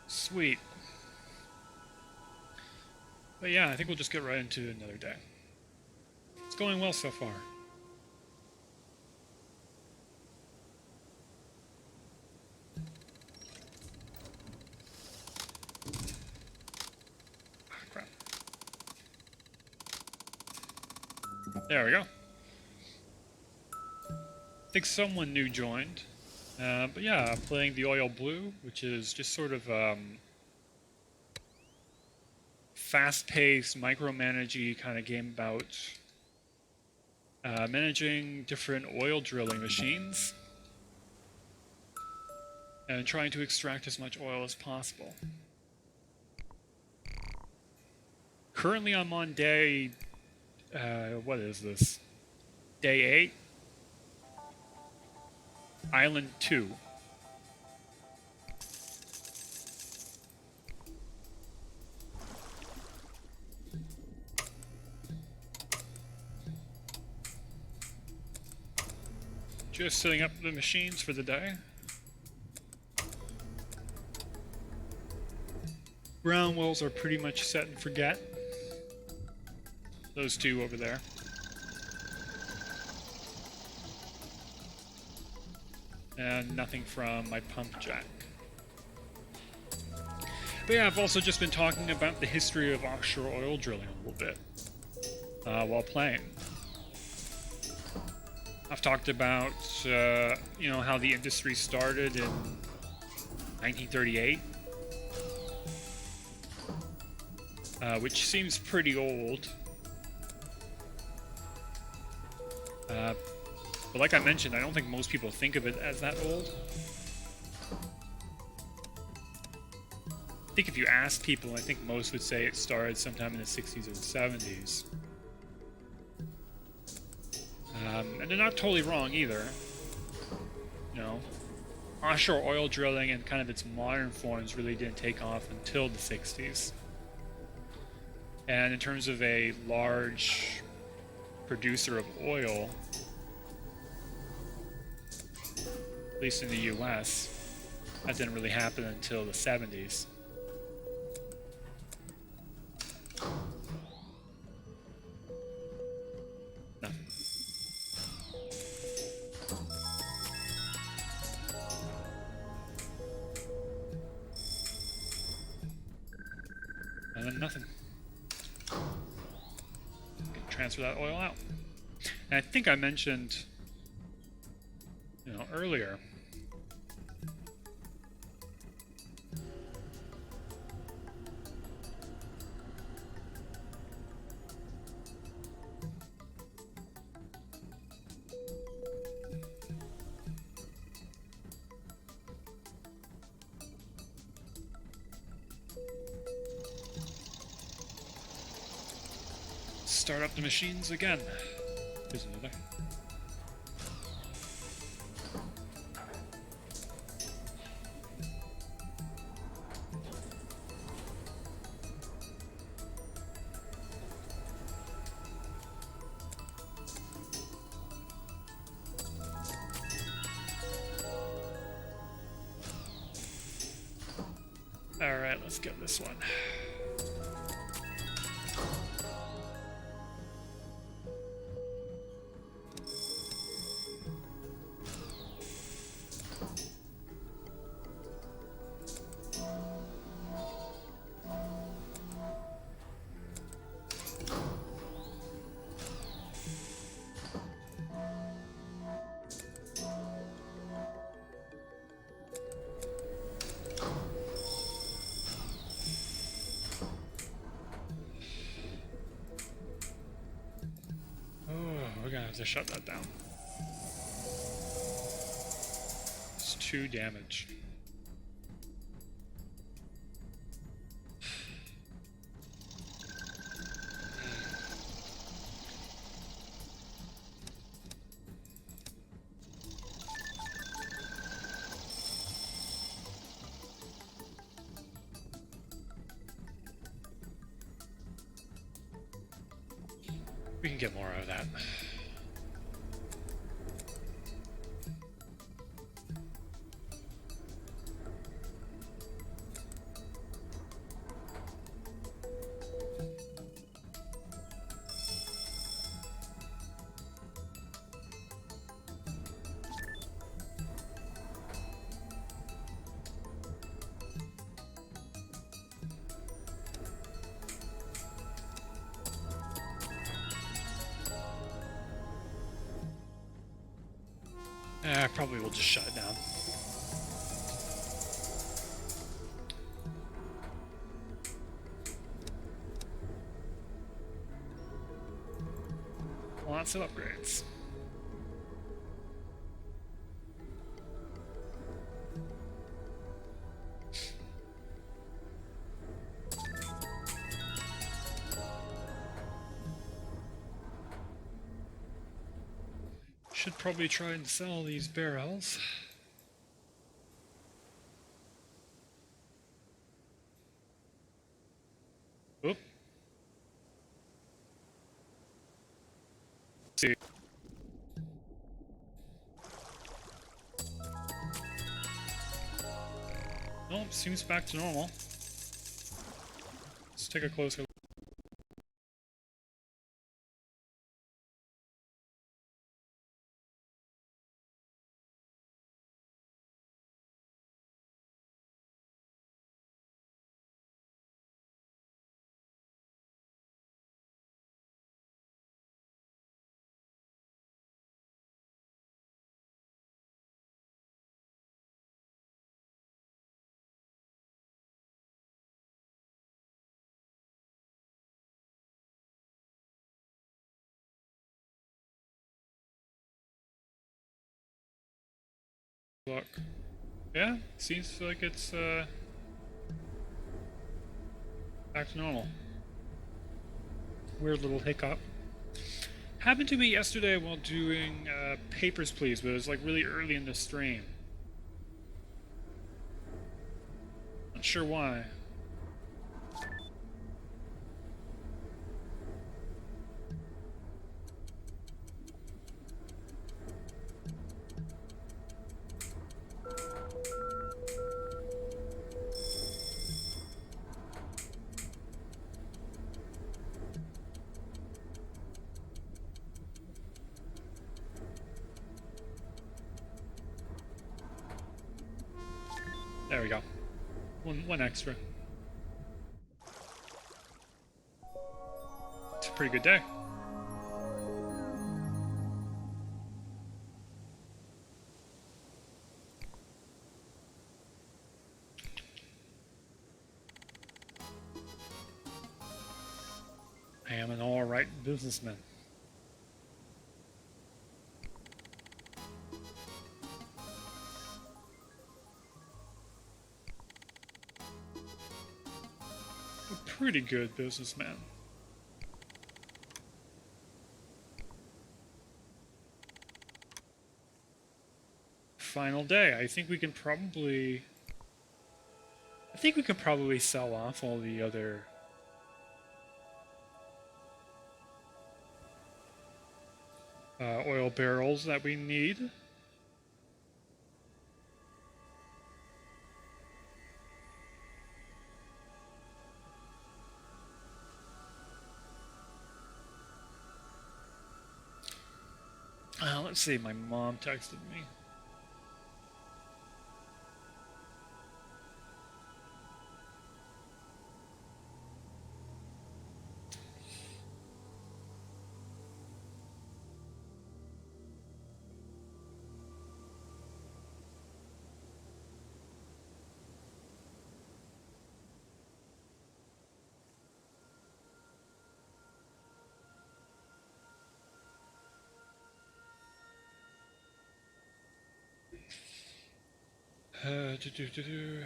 Sweet. But yeah, I think we'll just get right into another day. It's going well so far. Crap. There we go. I think someone new joined. But yeah, I'm playing the Oil Blue, which is just sort of fast-paced, micromanagey kind of game about managing different oil drilling machines and trying to extract as much oil as possible. Currently, I'm on day... what is this? Day 8? Island 2. Just setting up the machines for the day. Ground wells are pretty much set and forget. Those two over there. and nothing from my pump jack. But yeah, I've also just been talking about the history of offshore oil drilling a little bit while playing. I've talked about, how the industry started in 1938, which seems pretty old. But like I mentioned, I don't think most people think of it as that old. I think if you ask people, I think most would say it started sometime in the 60s or the 70s. And they're not totally wrong either. You know, offshore oil drilling and kind of its modern forms really didn't take off until the 60s. And in terms of a large producer of oil, at least in the US, that didn't really happen until the 70s. Nothing. And then nothing. Transfer that oil out. And I think I mentioned, earlier, start up the machines again. Here's another. Alright, let's get this one. We're gonna have to shut that down. It's 2 damage. We can get more out of that. I probably will just shut it down. Lots of upgrades. Should probably try and sell these barrels. Oop. See. Nope, seems back to normal. Let's take a closer look. Look. Yeah, seems like it's back to normal. Weird little hiccup. Happened to me yesterday while doing Papers, Please, but it was like really early in the stream. Not sure why. There we go. One extra. It's a pretty good day. I am an alright businessman. A pretty good businessman. Final day. I think we can probably sell off all the other oil barrels that we need. Let's see, my mom texted me. Do, do, do, do.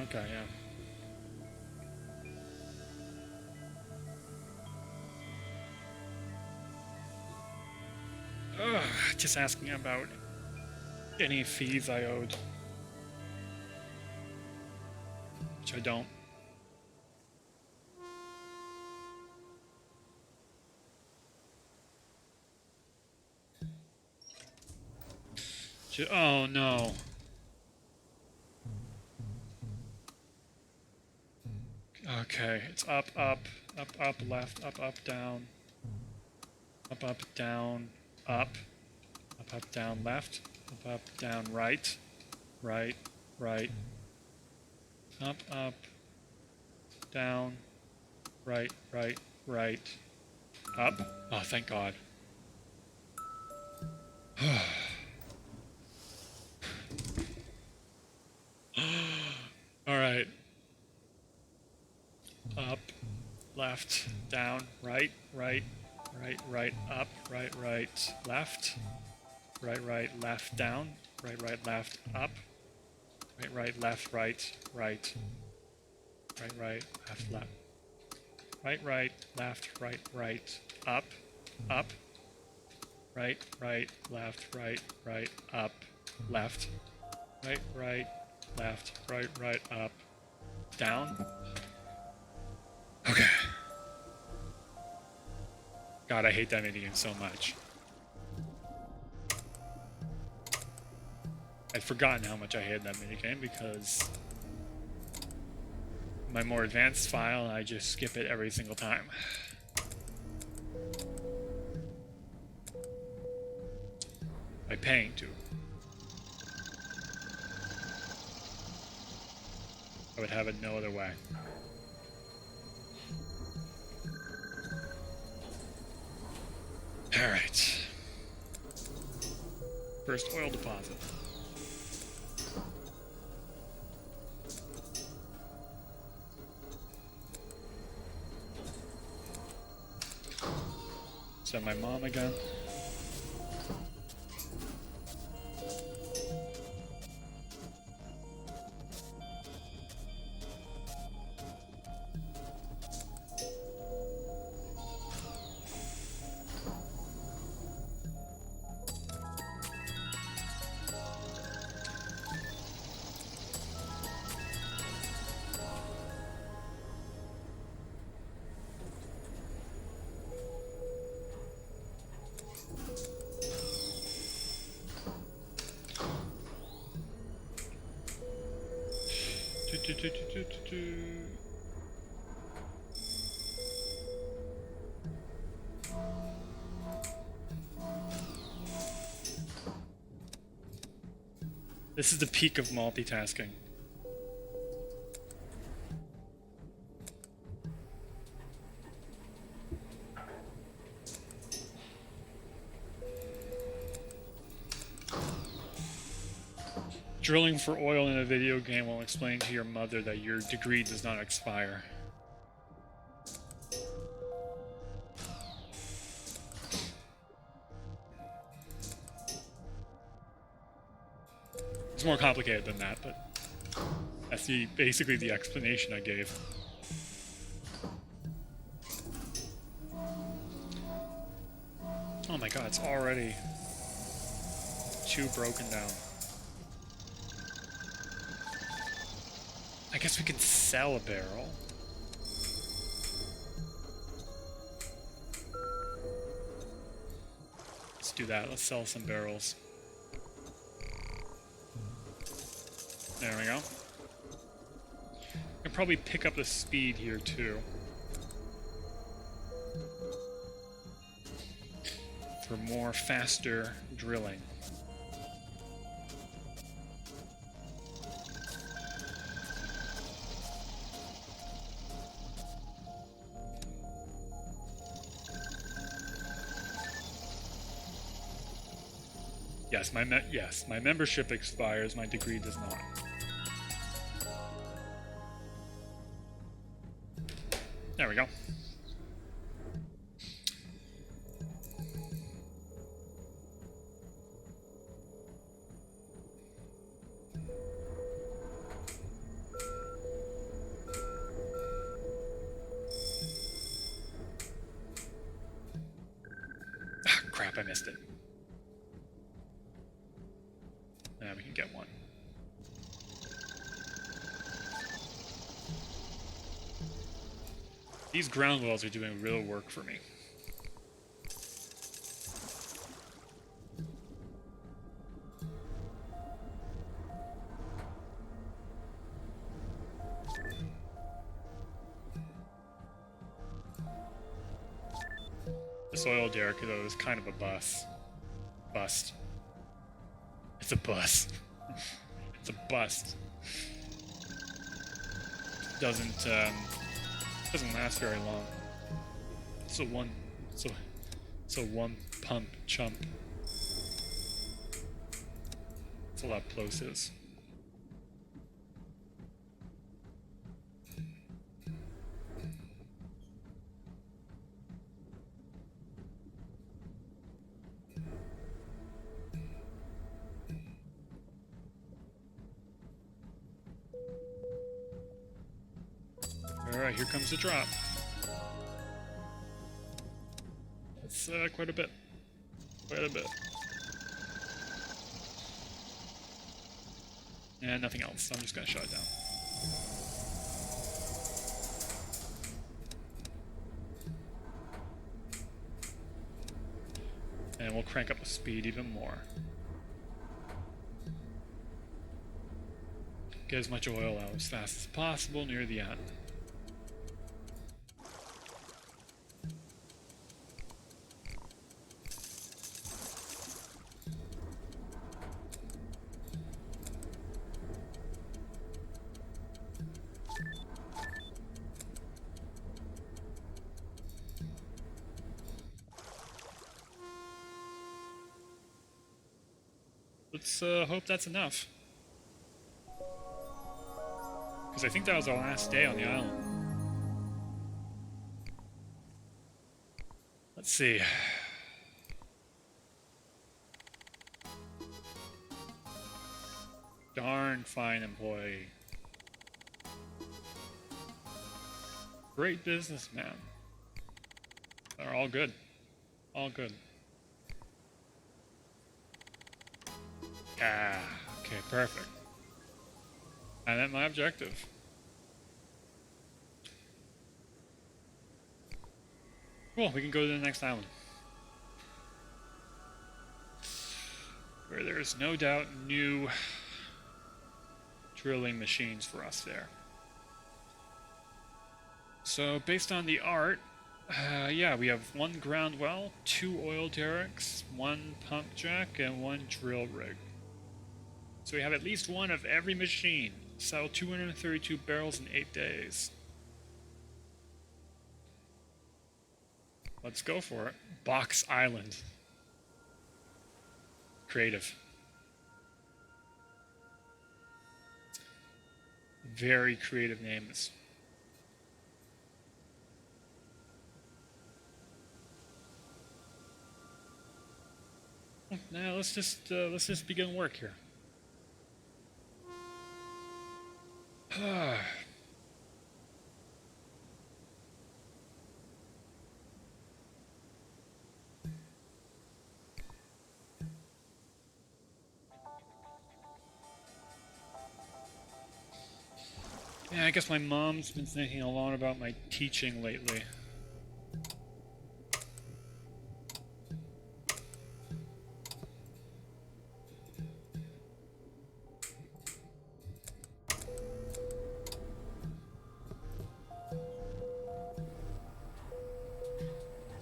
Okay, yeah. Ugh, just asking about any fees I owed. Which I don't. Oh no. Okay, it's up, up, up, up, left, up, down. Up, down, up. Up, down, left. Up, down, right. Right, right. Up, down. Right, right, right. Up. Oh, thank God. Alright. Up, left, down, right, right, right, right, up, right, right, left. Right, left, down. Right, left, up. Right, left, right, right. Right, left, left. Right, left, right, right. Up, up. Right, left, right, up. Left. Right, left, right, up. Down. Okay. God, I hate that minigame so much. I'd forgotten how much I hated that minigame because my more advanced file, I just skip it every single time. By paying to. I would have it no other way. All right. First oil deposit. Is that my mom again? This is the peak of multitasking. Drilling for oil in a video game will explain to your mother that your degree does not expire. It's more complicated than that, but that's basically the explanation I gave. Oh my god, it's already 2 broken down. I guess we can sell a barrel. Let's do that. Let's sell some barrels. There we go. I can probably pick up the speed here too. For more faster drilling. Yes, my membership expires, my degree does not. There we go. Ah, crap, I missed it. Now we can get one. These ground wells are doing real work for me. This oil derrick, though, is kind of a bust. It's a bust. It's a bust. Doesn't last very long. It's a one pump chump. It's a lot of plosives. Alright, here comes the drop. That's quite a bit. Quite a bit. And nothing else. I'm just gonna shut it down. And we'll crank up the speed even more. Get as much oil out as fast as possible near the end. let's hope that's enough. Because I think that was our last day on the island. Let's see. Darn fine employee. Great businessman. They're all good. All good. Ah, okay, perfect. I met my objective. Cool, we can go to the next island. Where there's no doubt new drilling machines for us there. So, based on the art, yeah, we have 1 ground well, 2 oil derricks, 1 pump jack, and 1 drill rig. So we have at least 1 of every machine. Sell 232 barrels in 8 days. Let's go for it. Box Island. Creative. Very creative names. Now let's just begin work here. Yeah, I guess my mom's been thinking a lot about my teaching lately.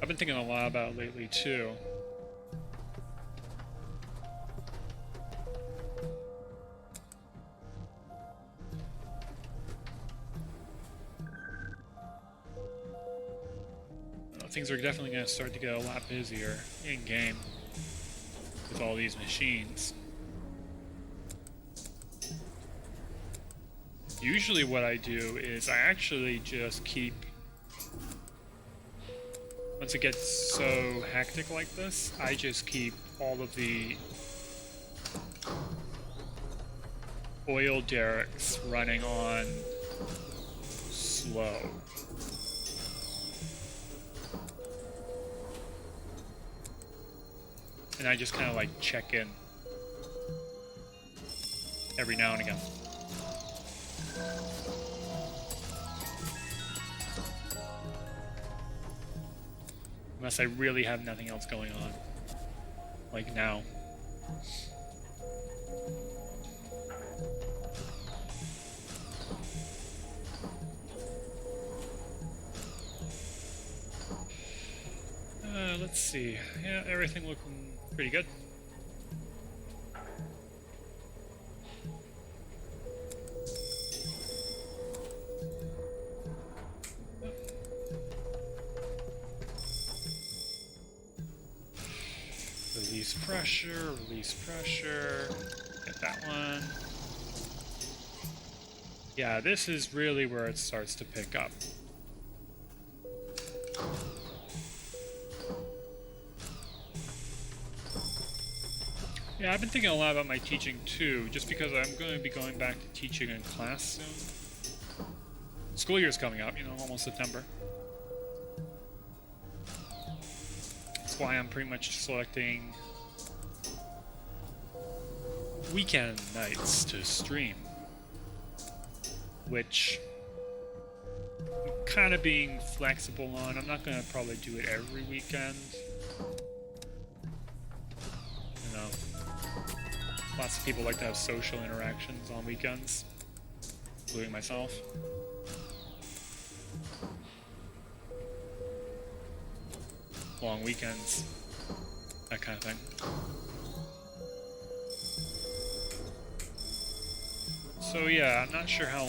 I've been thinking a lot about it lately, too. Things are definitely going to start to get a lot busier in-game with all these machines. Usually what I do is I actually just keep... Once it gets so hectic like this, I just keep all of the oil derricks running on slow. And I just kind of like check in every now and again. Unless I really have nothing else going on. Like now. Let's see. Yeah, everything looking pretty good. Release pressure. Get that one. Yeah, this is really where it starts to pick up. Yeah, I've been thinking a lot about my teaching too, just because I'm going to be going back to teaching in class soon. School year's coming up, you know, almost September. That's why I'm pretty much selecting weekend nights to stream, which I'm kind of being flexible on. I'm not going to probably do it every weekend. You know, lots of people like to have social interactions on weekends, including myself. Long weekends, that kind of thing. So yeah, I'm not sure how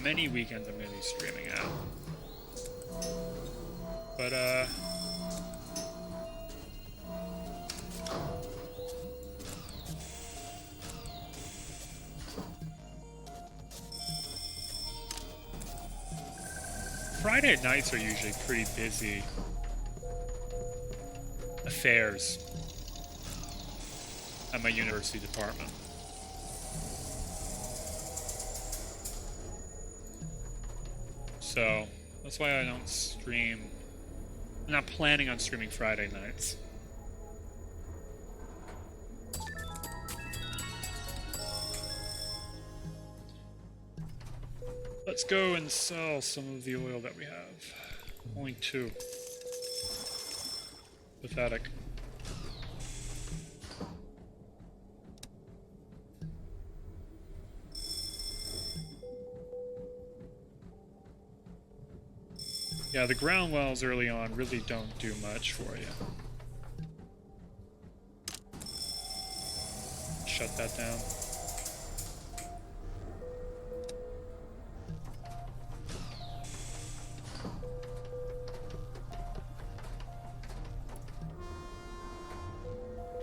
many weekends I'm going to be streaming out. But Friday nights are usually pretty busy affairs at my university department. So that's why I don't stream. I'm not planning on streaming Friday nights. Let's go and sell some of the oil that we have. Only 2. Pathetic. Yeah, the ground wells early on really don't do much for you. Shut that down.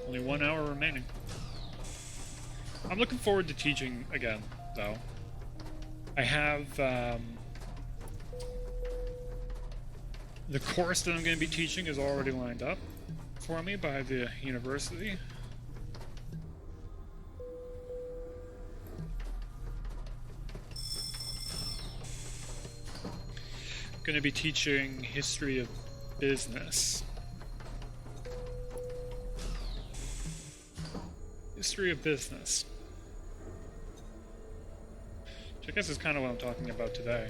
Only 1 hour remaining. I'm looking forward to teaching again, though. I have the course that I'm going to be teaching is already lined up for me by the university. I'm going to be teaching history of business. History of business. Which I guess is kind of what I'm talking about today.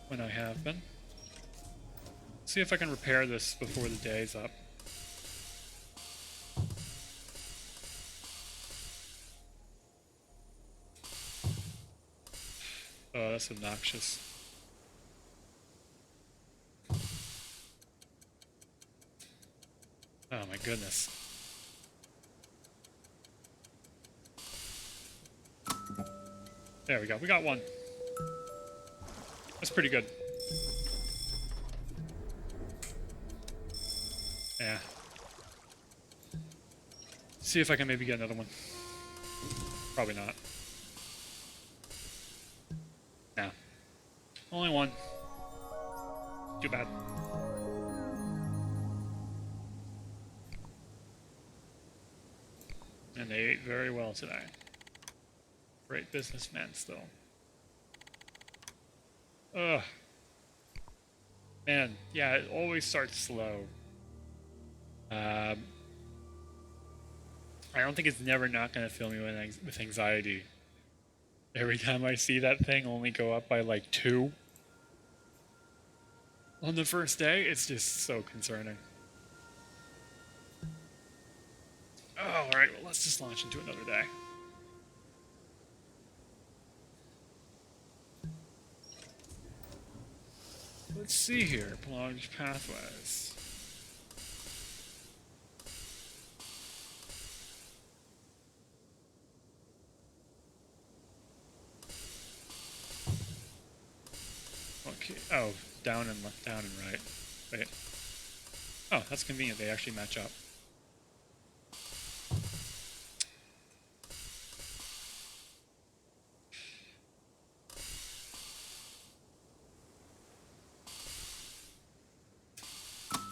When I have been. See if I can repair this before the day's up. Oh, that's obnoxious. Oh my goodness. There we go. We got one. That's pretty good. Yeah. See if I can maybe get another one. Probably not. No. Only one. Too bad. And they ate very well today. Great businessman still. Ugh. Man, yeah, it always starts slow. I don't think it's never not going to fill me with anxiety. Every time I see that thing only go up by like 2 on the first day, it's just so concerning. Oh, alright, well, let's just launch into another day. Let's see here, plunge pathways. Okay, oh, down and right. Wait. Oh, that's convenient, they actually match up.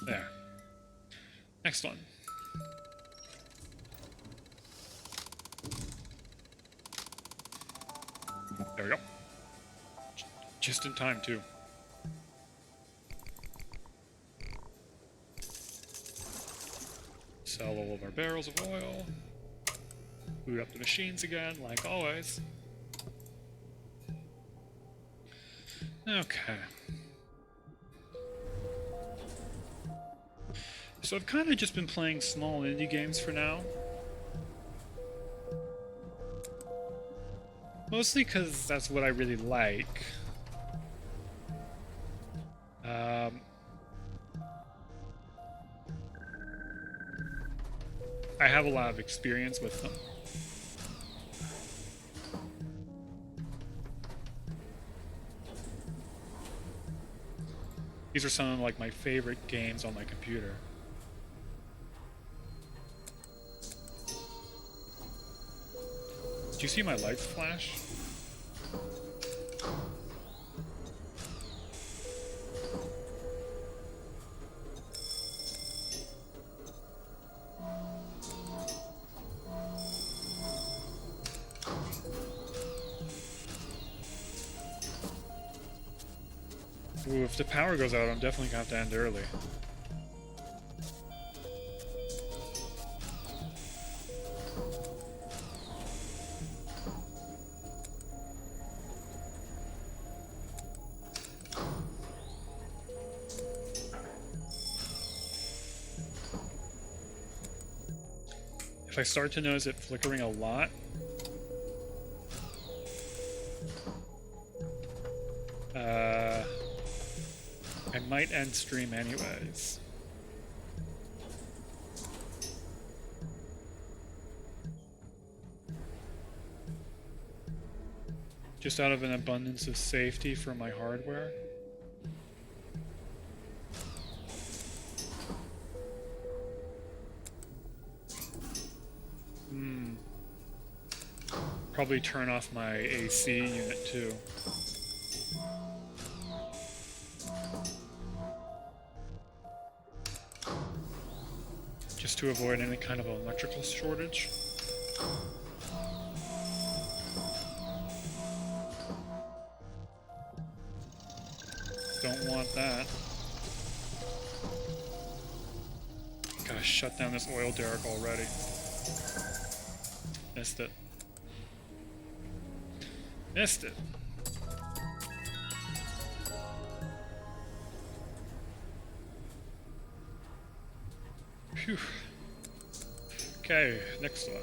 There. Next one. There we go. Just in time, too. Sell all of our barrels of oil. Boot up the machines again, like always. Okay. So I've kind of just been playing small indie games for now. Mostly because that's what I really like. I have a lot of experience with them. These are some of like my favorite games on my computer. Did you see my lights flash? Ooh, if the power goes out, I'm definitely gonna have to end early. If I start to notice it flickering a lot, I might end stream anyways. Just out of an abundance of safety for my hardware. Probably turn off my AC unit too. Just to avoid any kind of electrical shortage. Don't want that. Gotta shut down this oil derrick already. Missed it. Missed it. Phew. Okay, next one.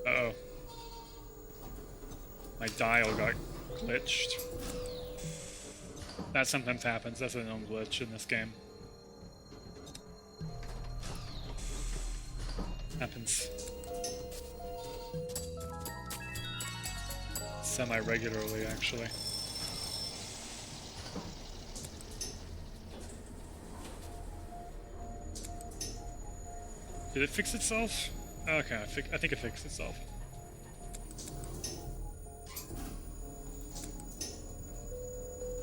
Uh-oh. My dial got glitched. That sometimes happens. That's a known glitch in this game. Happens semi-regularly, actually. Did it fix itself? Okay, I think it fixed itself.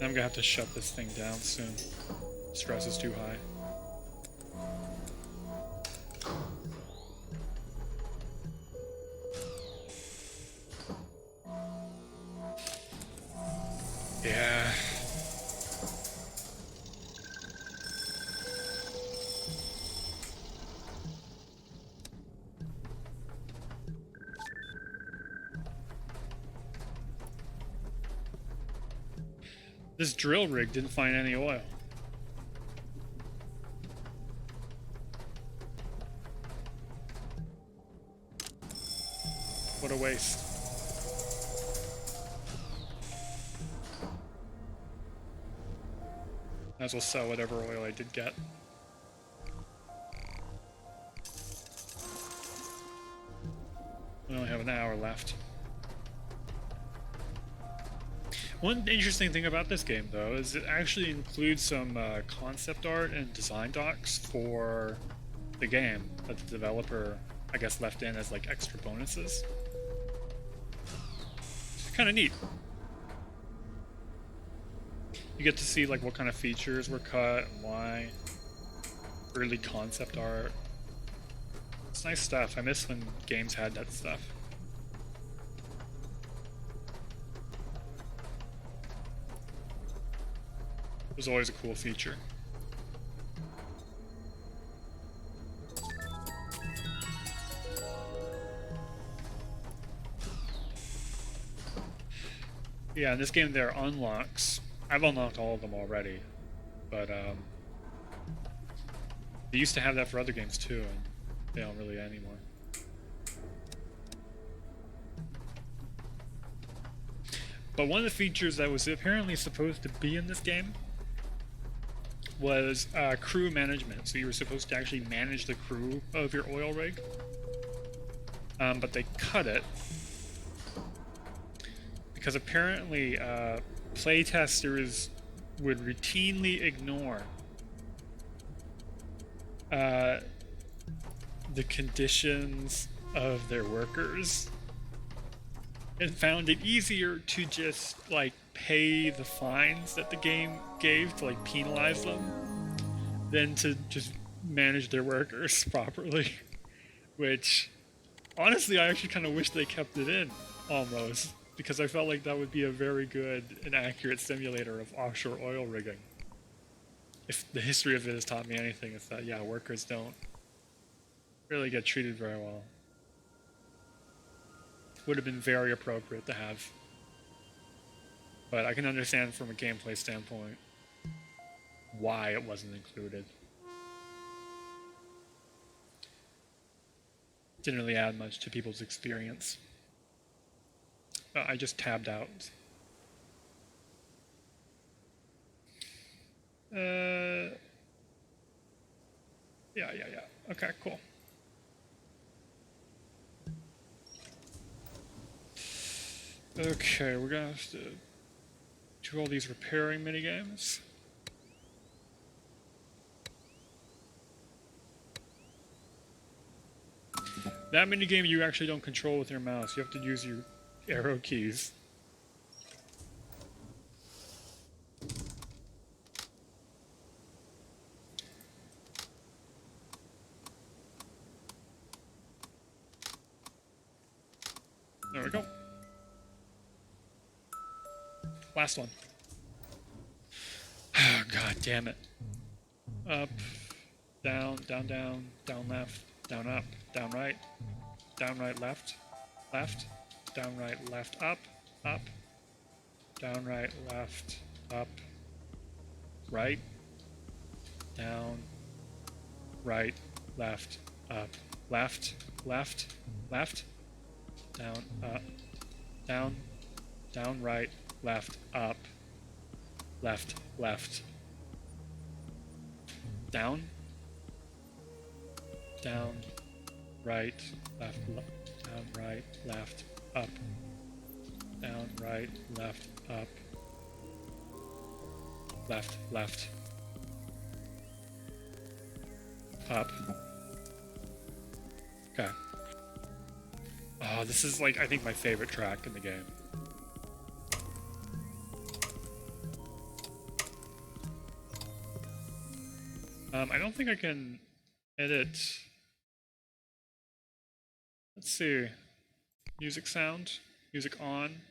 I'm gonna have to shut this thing down soon. Stress is too high. Yeah. This drill rig didn't find any oil. What a waste. Might as well sell whatever oil I did get. We only have an hour left. One interesting thing about this game, though, is it actually includes some concept art and design docs for the game that the developer, I guess, left in as like extra bonuses. It's kind of neat. You get to see like what kind of features were cut and why. Early concept art. It's nice stuff. I miss when games had that stuff. It was always a cool feature. Yeah, in this game there are unlocks. I've unlocked all of them already, but they used to have that for other games too, and they don't really anymore. But one of the features that was apparently supposed to be in this game was crew management. So you were supposed to actually manage the crew of your oil rig, but they cut it because apparently playtesters would routinely ignore the conditions of their workers and found it easier to just like pay the fines that the game gave to like penalize them than to just manage their workers properly. Which honestly I actually kind of wish they kept it in almost, because I felt like that would be a very good and accurate simulator of offshore oil rigging. If the history of it has taught me anything, it's that yeah, workers don't really get treated very well. Would have been very appropriate to have. But I can understand from a gameplay standpoint why it wasn't included. Didn't really add much to people's experience. I just tabbed out. Yeah. Okay, cool. Okay, we're gonna have to do all these repairing minigames. That minigame you actually don't control with your mouse. You have to use your arrow keys. There we go. Last one. Oh, God damn it. Up, down, down, down, down left, down up, down right, left, left, down right, left, up, up, down right, left, up, right, down, right, left, up, left, left, left, down, up, down, right, left, up, left, left, down, right, left, down, right, left, up, down, right, left, up, left, left, up. Okay. Oh, this is like, I think, my favorite track in the game. I don't think I can edit. Let's see. Music sound. Music on.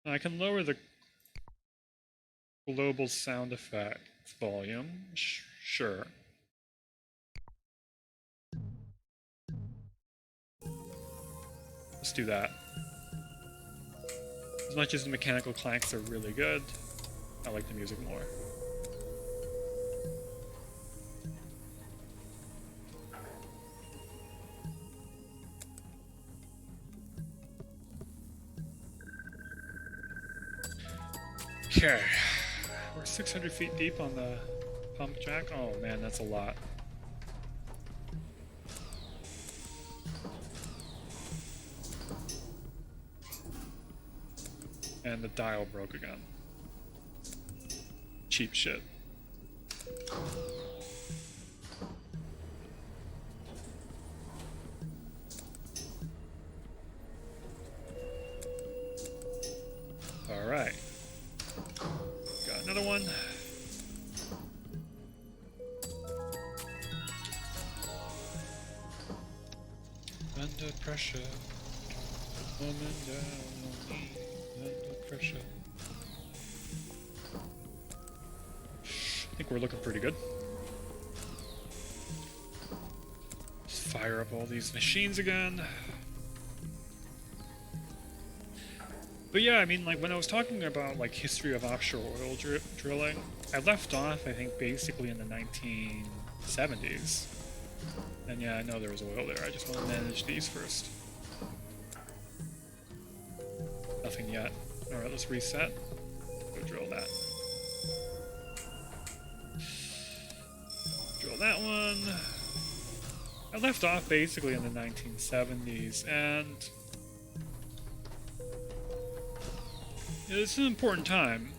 I can lower the global sound effects volume. Sure. Let's do that. As much as the mechanical clanks are really good, I like the music more. Okay, we're 600 feet deep on the pump jack. Oh man, that's a lot. And the dial broke again. Cheap shit. Alright. Got another one. Under pressure. Woman down on me. Under pressure. I think we're looking pretty good. Just fire up all these machines again. But yeah, I mean, like, when I was talking about, like, history of offshore oil drilling, I left off, I think, basically in the 1970s. And yeah, I know there was oil there, I just want to manage these first. Nothing yet. Alright, let's reset. Go drill that. Drill that one. I left off basically in the 1970s, and it's an important time.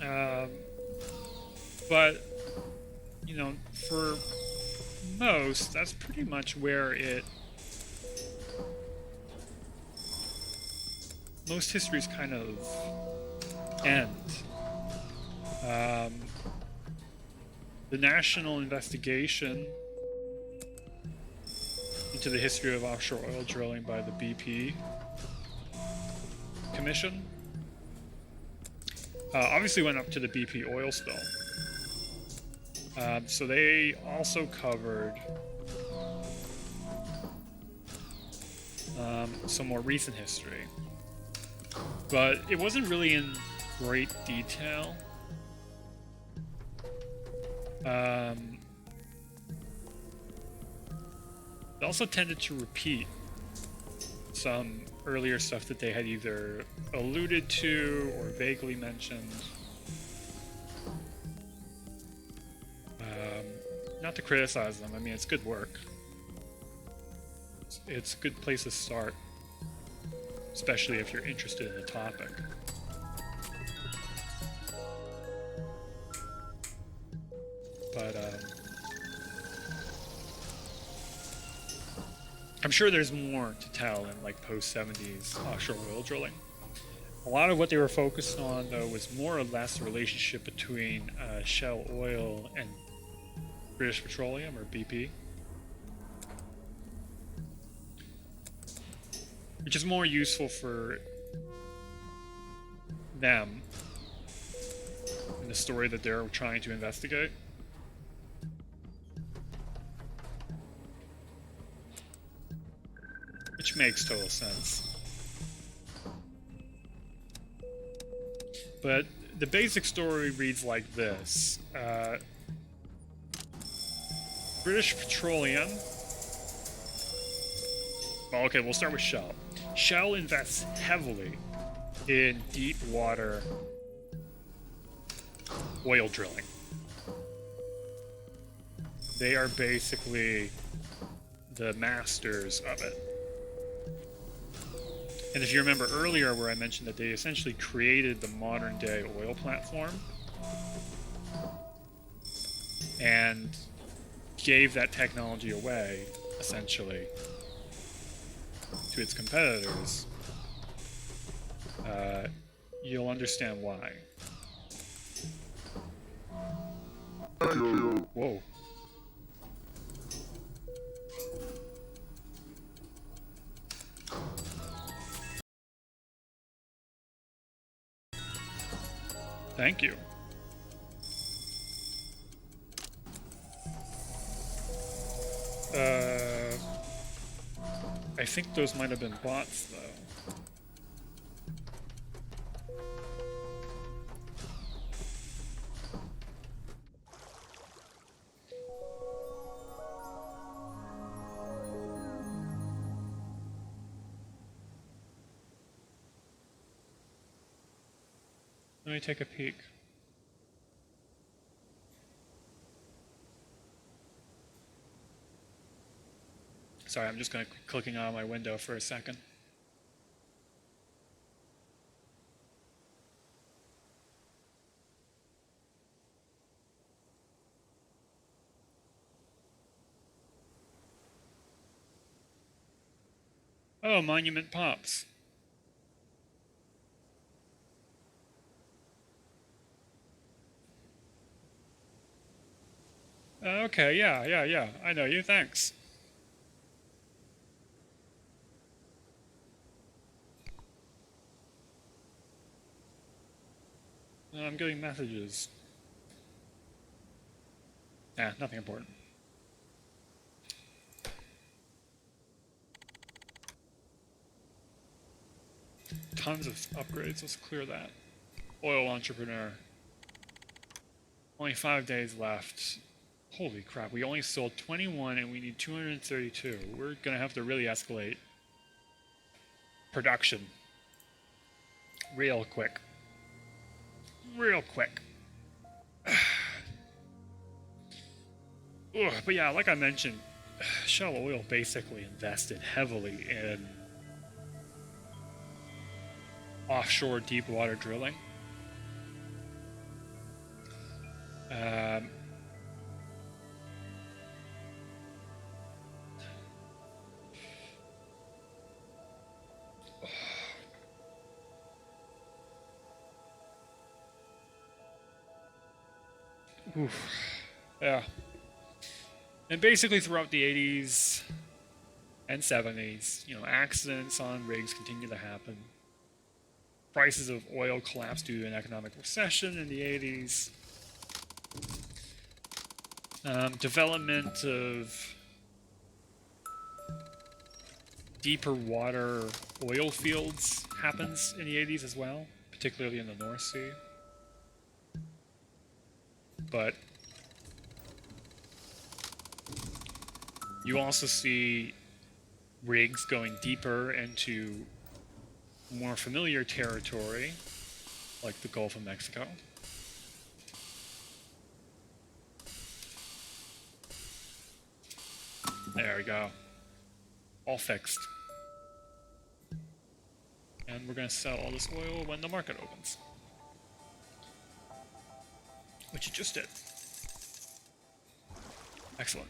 Um, but, you know, for most, that's pretty much where most histories kind of end. The national investigation into the history of offshore oil drilling by the BP Commission obviously went up to the BP oil spill. So they also covered some more recent history. But it wasn't really in great detail. It also tended to repeat some earlier stuff that they had either alluded to or vaguely mentioned. Not to criticize them, I mean, it's good work. It's a good place to start, especially if you're interested in the topic. But I'm sure there's more to tell in like post-70s offshore oil drilling. A lot of what they were focused on, though, was more or less the relationship between Shell Oil and British Petroleum, or BP. Which is more useful for them in the story that they're trying to investigate. Which makes total sense. But the basic story reads like this. British Petroleum... Well, okay, we'll start with Shell. Shell invests heavily in deep water oil drilling. They are basically the masters of it. And if you remember earlier where I mentioned that they essentially created the modern day oil platform and gave that technology away, essentially, to its competitors, you'll understand why. Whoa. Thank you. I think those might have been bots, though. Let me take a peek. Sorry, I'm just going to clicking on my window for a second. Oh, Monument Pops. Okay, yeah. I know you, thanks. I'm getting messages. Nothing important. Tons of upgrades, let's clear that. Oil Entrepreneur. Only 5 days left. Holy crap, we only sold 21 and we need 232. We're gonna have to really escalate production. Real quick. But yeah, like I mentioned, Shell Oil basically invested heavily in offshore deep water drilling. Um, oof. Yeah. And basically throughout the 80s and 70s, accidents on rigs continue to happen. Prices of oil collapsed due to an economic recession in the 80s. Development of deeper water oil fields happens in the 80s as well, particularly in the North Sea. But you also see rigs going deeper into more familiar territory, like the Gulf of Mexico. There we go. All fixed. And we're going to sell all this oil when the market opens. Which it just did. Excellent.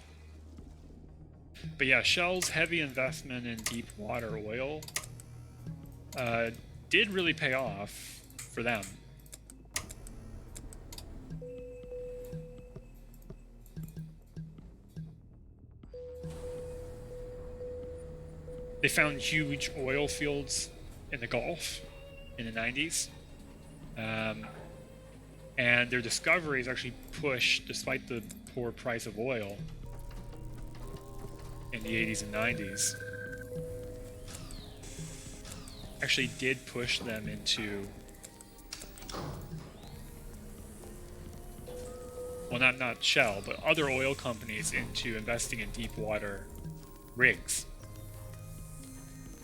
But yeah, Shell's heavy investment in deep water oil did really pay off for them. They found huge oil fields in the Gulf in the 90s. And their discoveries actually pushed, despite the poor price of oil in the 80s and 90s, actually did push them into, well, not Shell, but other oil companies into investing in deep water rigs.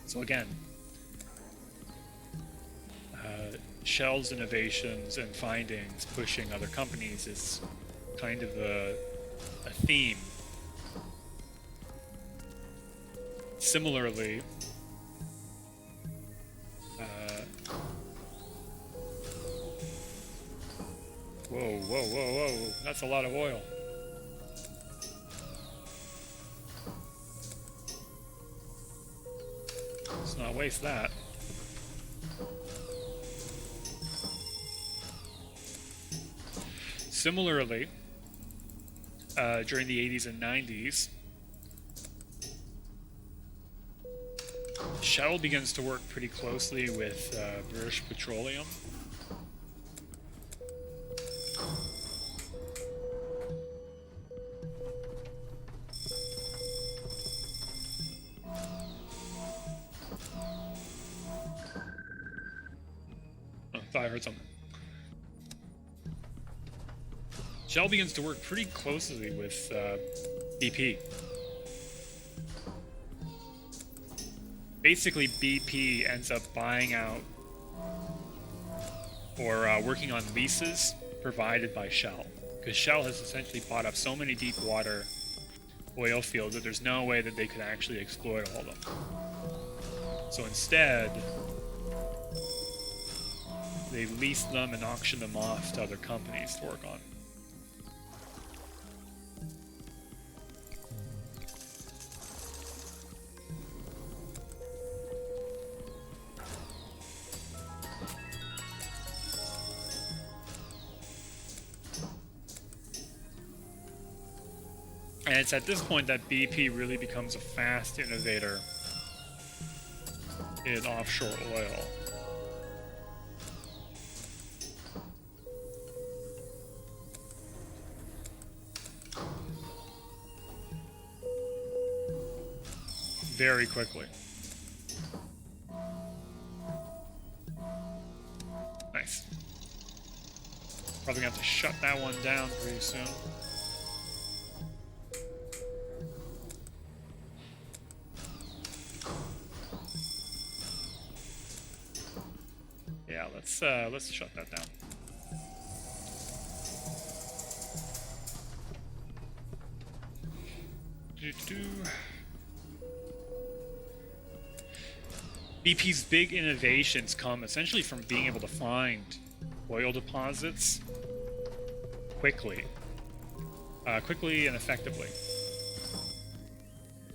So again, Shell's innovations and findings pushing other companies is kind of a theme. Similarly, whoa, that's a lot of oil. Let's not waste that. Similarly, during the 80s and 90s, Shell begins to work pretty closely with British Petroleum. Oh, I thought I heard something. Shell begins to work pretty closely with BP. Basically, BP ends up buying out or working on leases provided by Shell, because Shell has essentially bought up so many deep water oil fields that there's no way that they could actually exploit all of them. So instead, they lease them and auction them off to other companies to work on. And it's at this point that BP really becomes a fast innovator in offshore oil. Very quickly. Nice. Probably gonna have to shut that one down pretty soon. Yeah, let's shut that down. BP's big innovations come essentially from being able to find oil deposits quickly and effectively,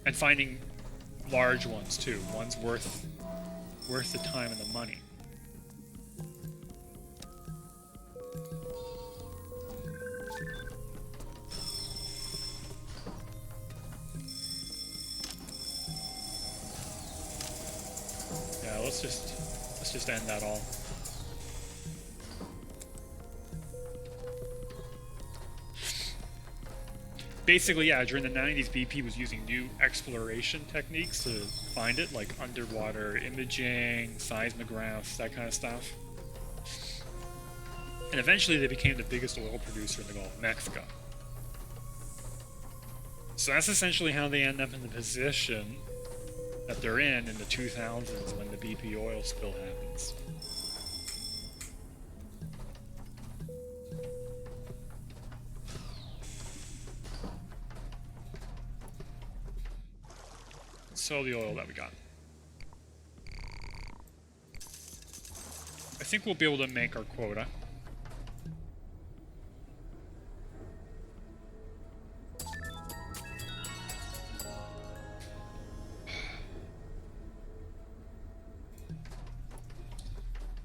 and finding large ones too, ones worth the time and the money. Yeah, let's just end that all. Basically, yeah, during the 90s, BP was using new exploration techniques to find it, like underwater imaging, seismographs, that kind of stuff. And eventually they became the biggest oil producer in the Gulf of Mexico. So that's essentially how they end up in the position that they're in the 2000s when the BP oil spill happens. Sell the oil that we got. I think we'll be able to make our quota.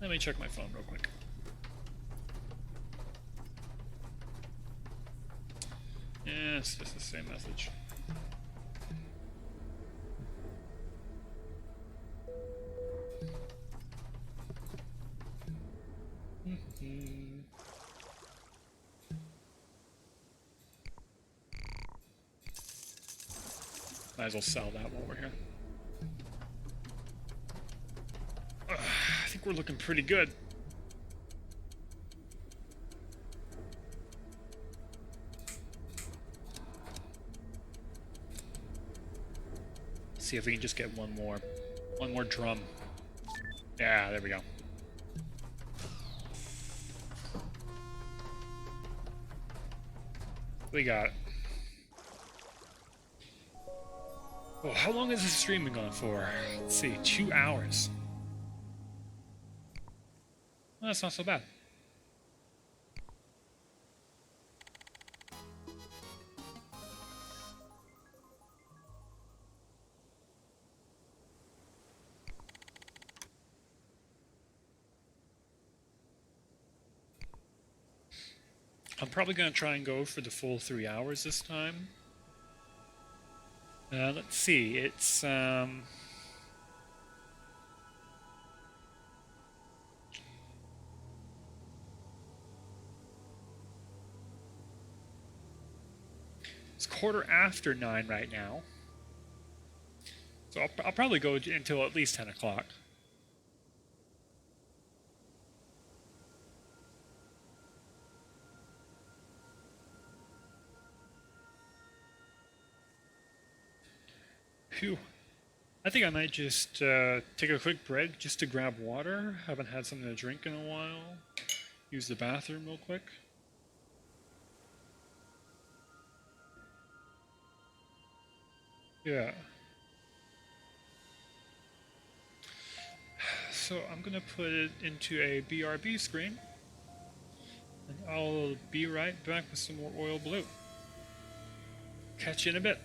Let me check my phone real quick. Yeah, it's just the same message. Might as well sell that while we're here. I think we're looking pretty good. See if we can just get one more drum. Yeah, there we go. We got it. Oh, how long has this stream been going for? Let's see, 2 hours. Well, that's not so bad. I'm probably going to try and go for the full 3 hours this time. Let's see, it's it's 9:15 right now, so I'll probably go until at least 10 o'clock. Phew. I think I might just take a quick break just to grab water. Haven't had something to drink in a while. Use the bathroom real quick. Yeah. So I'm gonna put it into a BRB screen. And I'll be right back with some more Oil Blue. Catch you in a bit.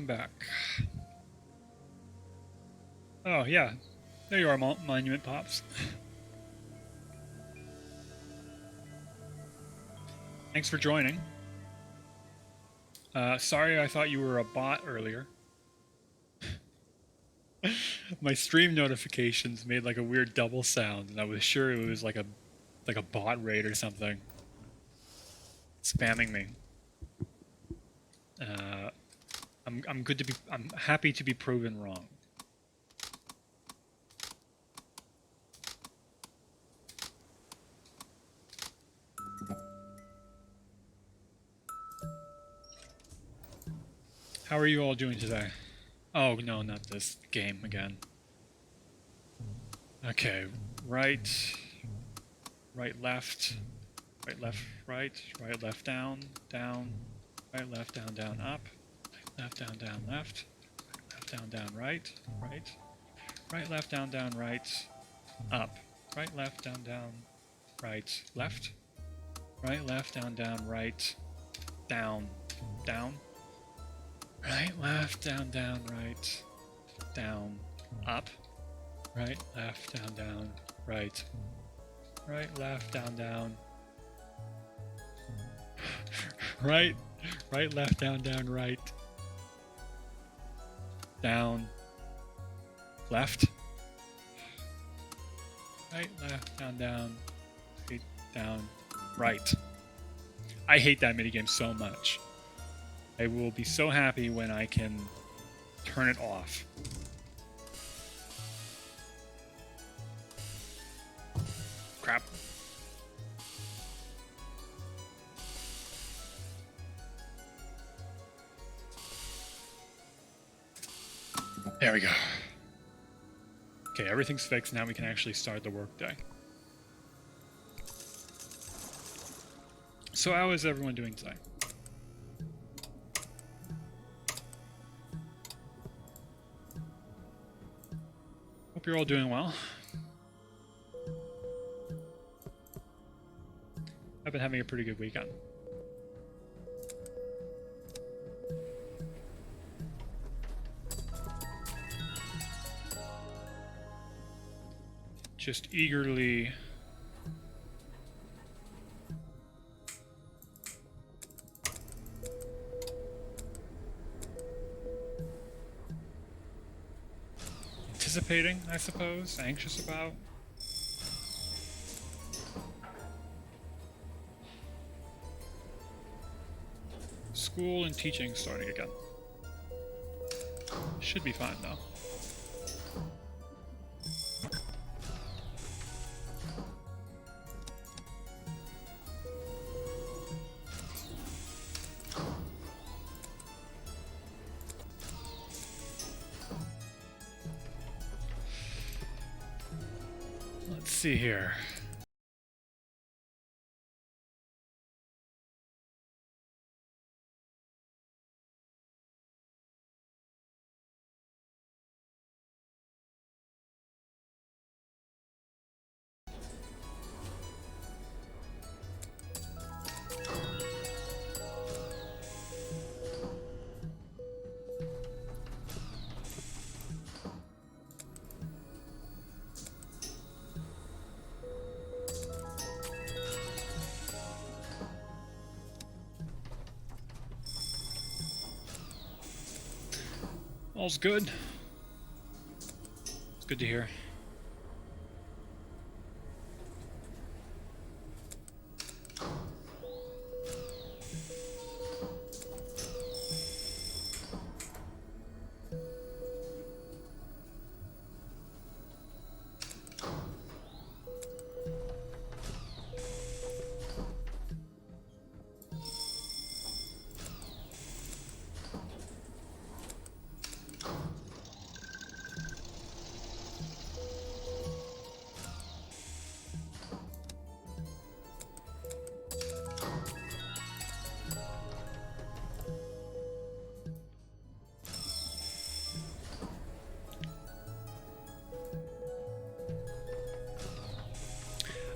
I'm back. Oh, yeah. There you are, Monument Pops. Thanks for joining. Sorry, I thought you were a bot earlier. My stream notifications made like a weird double sound, and I was sure it was like a bot raid or something spamming me. I'm happy to be proven wrong. How are you all doing today? Oh no, not this game again. Okay, right, left, right, left, down, right, left, down, up, left, down, left, down, right, left, down, right, up, right, left, down, right, left, left, down, right, down, right, left, down, right, down, up, right, left, down, right, left, down, right, left, down, right, down, left, left, down, right, down, right. I hate that minigame so much. I will be so happy when I can turn it off. Crap. There we go. Okay, everything's fixed. Now we can actually start the workday. So how is everyone doing today? Hope you're all doing well. I've been having a pretty good weekend. Just eagerly anticipating, I suppose, anxious about. School and teaching starting again. Should be fine though. Let's see here. All's good. It's good to hear.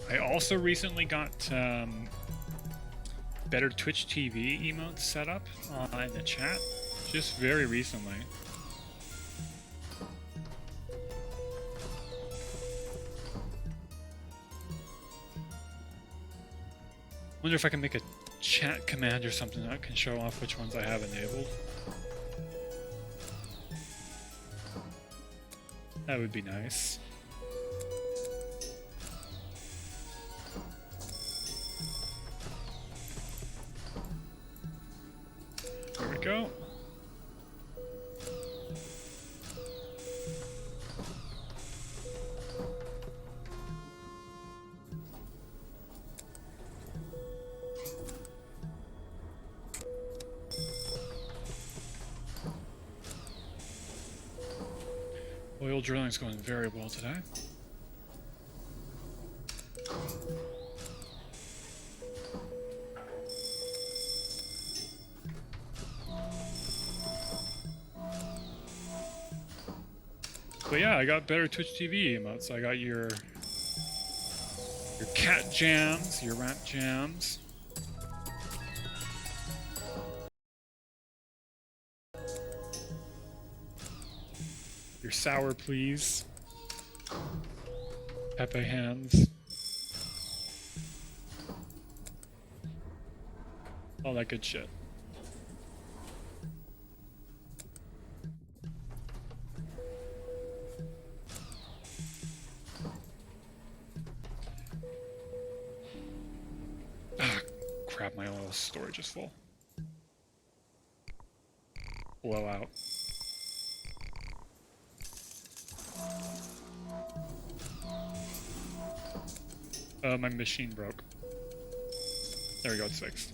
I also recently got better Twitch TV emotes set up in the chat. Just very recently. Wonder if I can make a chat command or something that can show off which ones I have enabled. That would be nice. There we go. Oil drilling is going very well today. But yeah, I got better Twitch TV emotes. I got your cat jams, your rat jams. Your sour please. Pepe hands. All that good shit. Ah, crap, my oil storage is full. Blow out. My machine broke. There we go, it's fixed.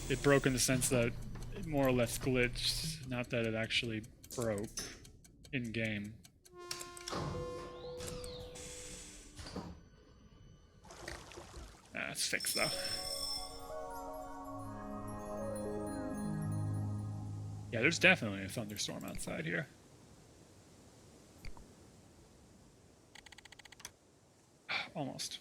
It broke in the sense that it more or less glitched, not that it actually broke in-game. It's fixed though. Yeah, there's definitely a thunderstorm outside here. Almost.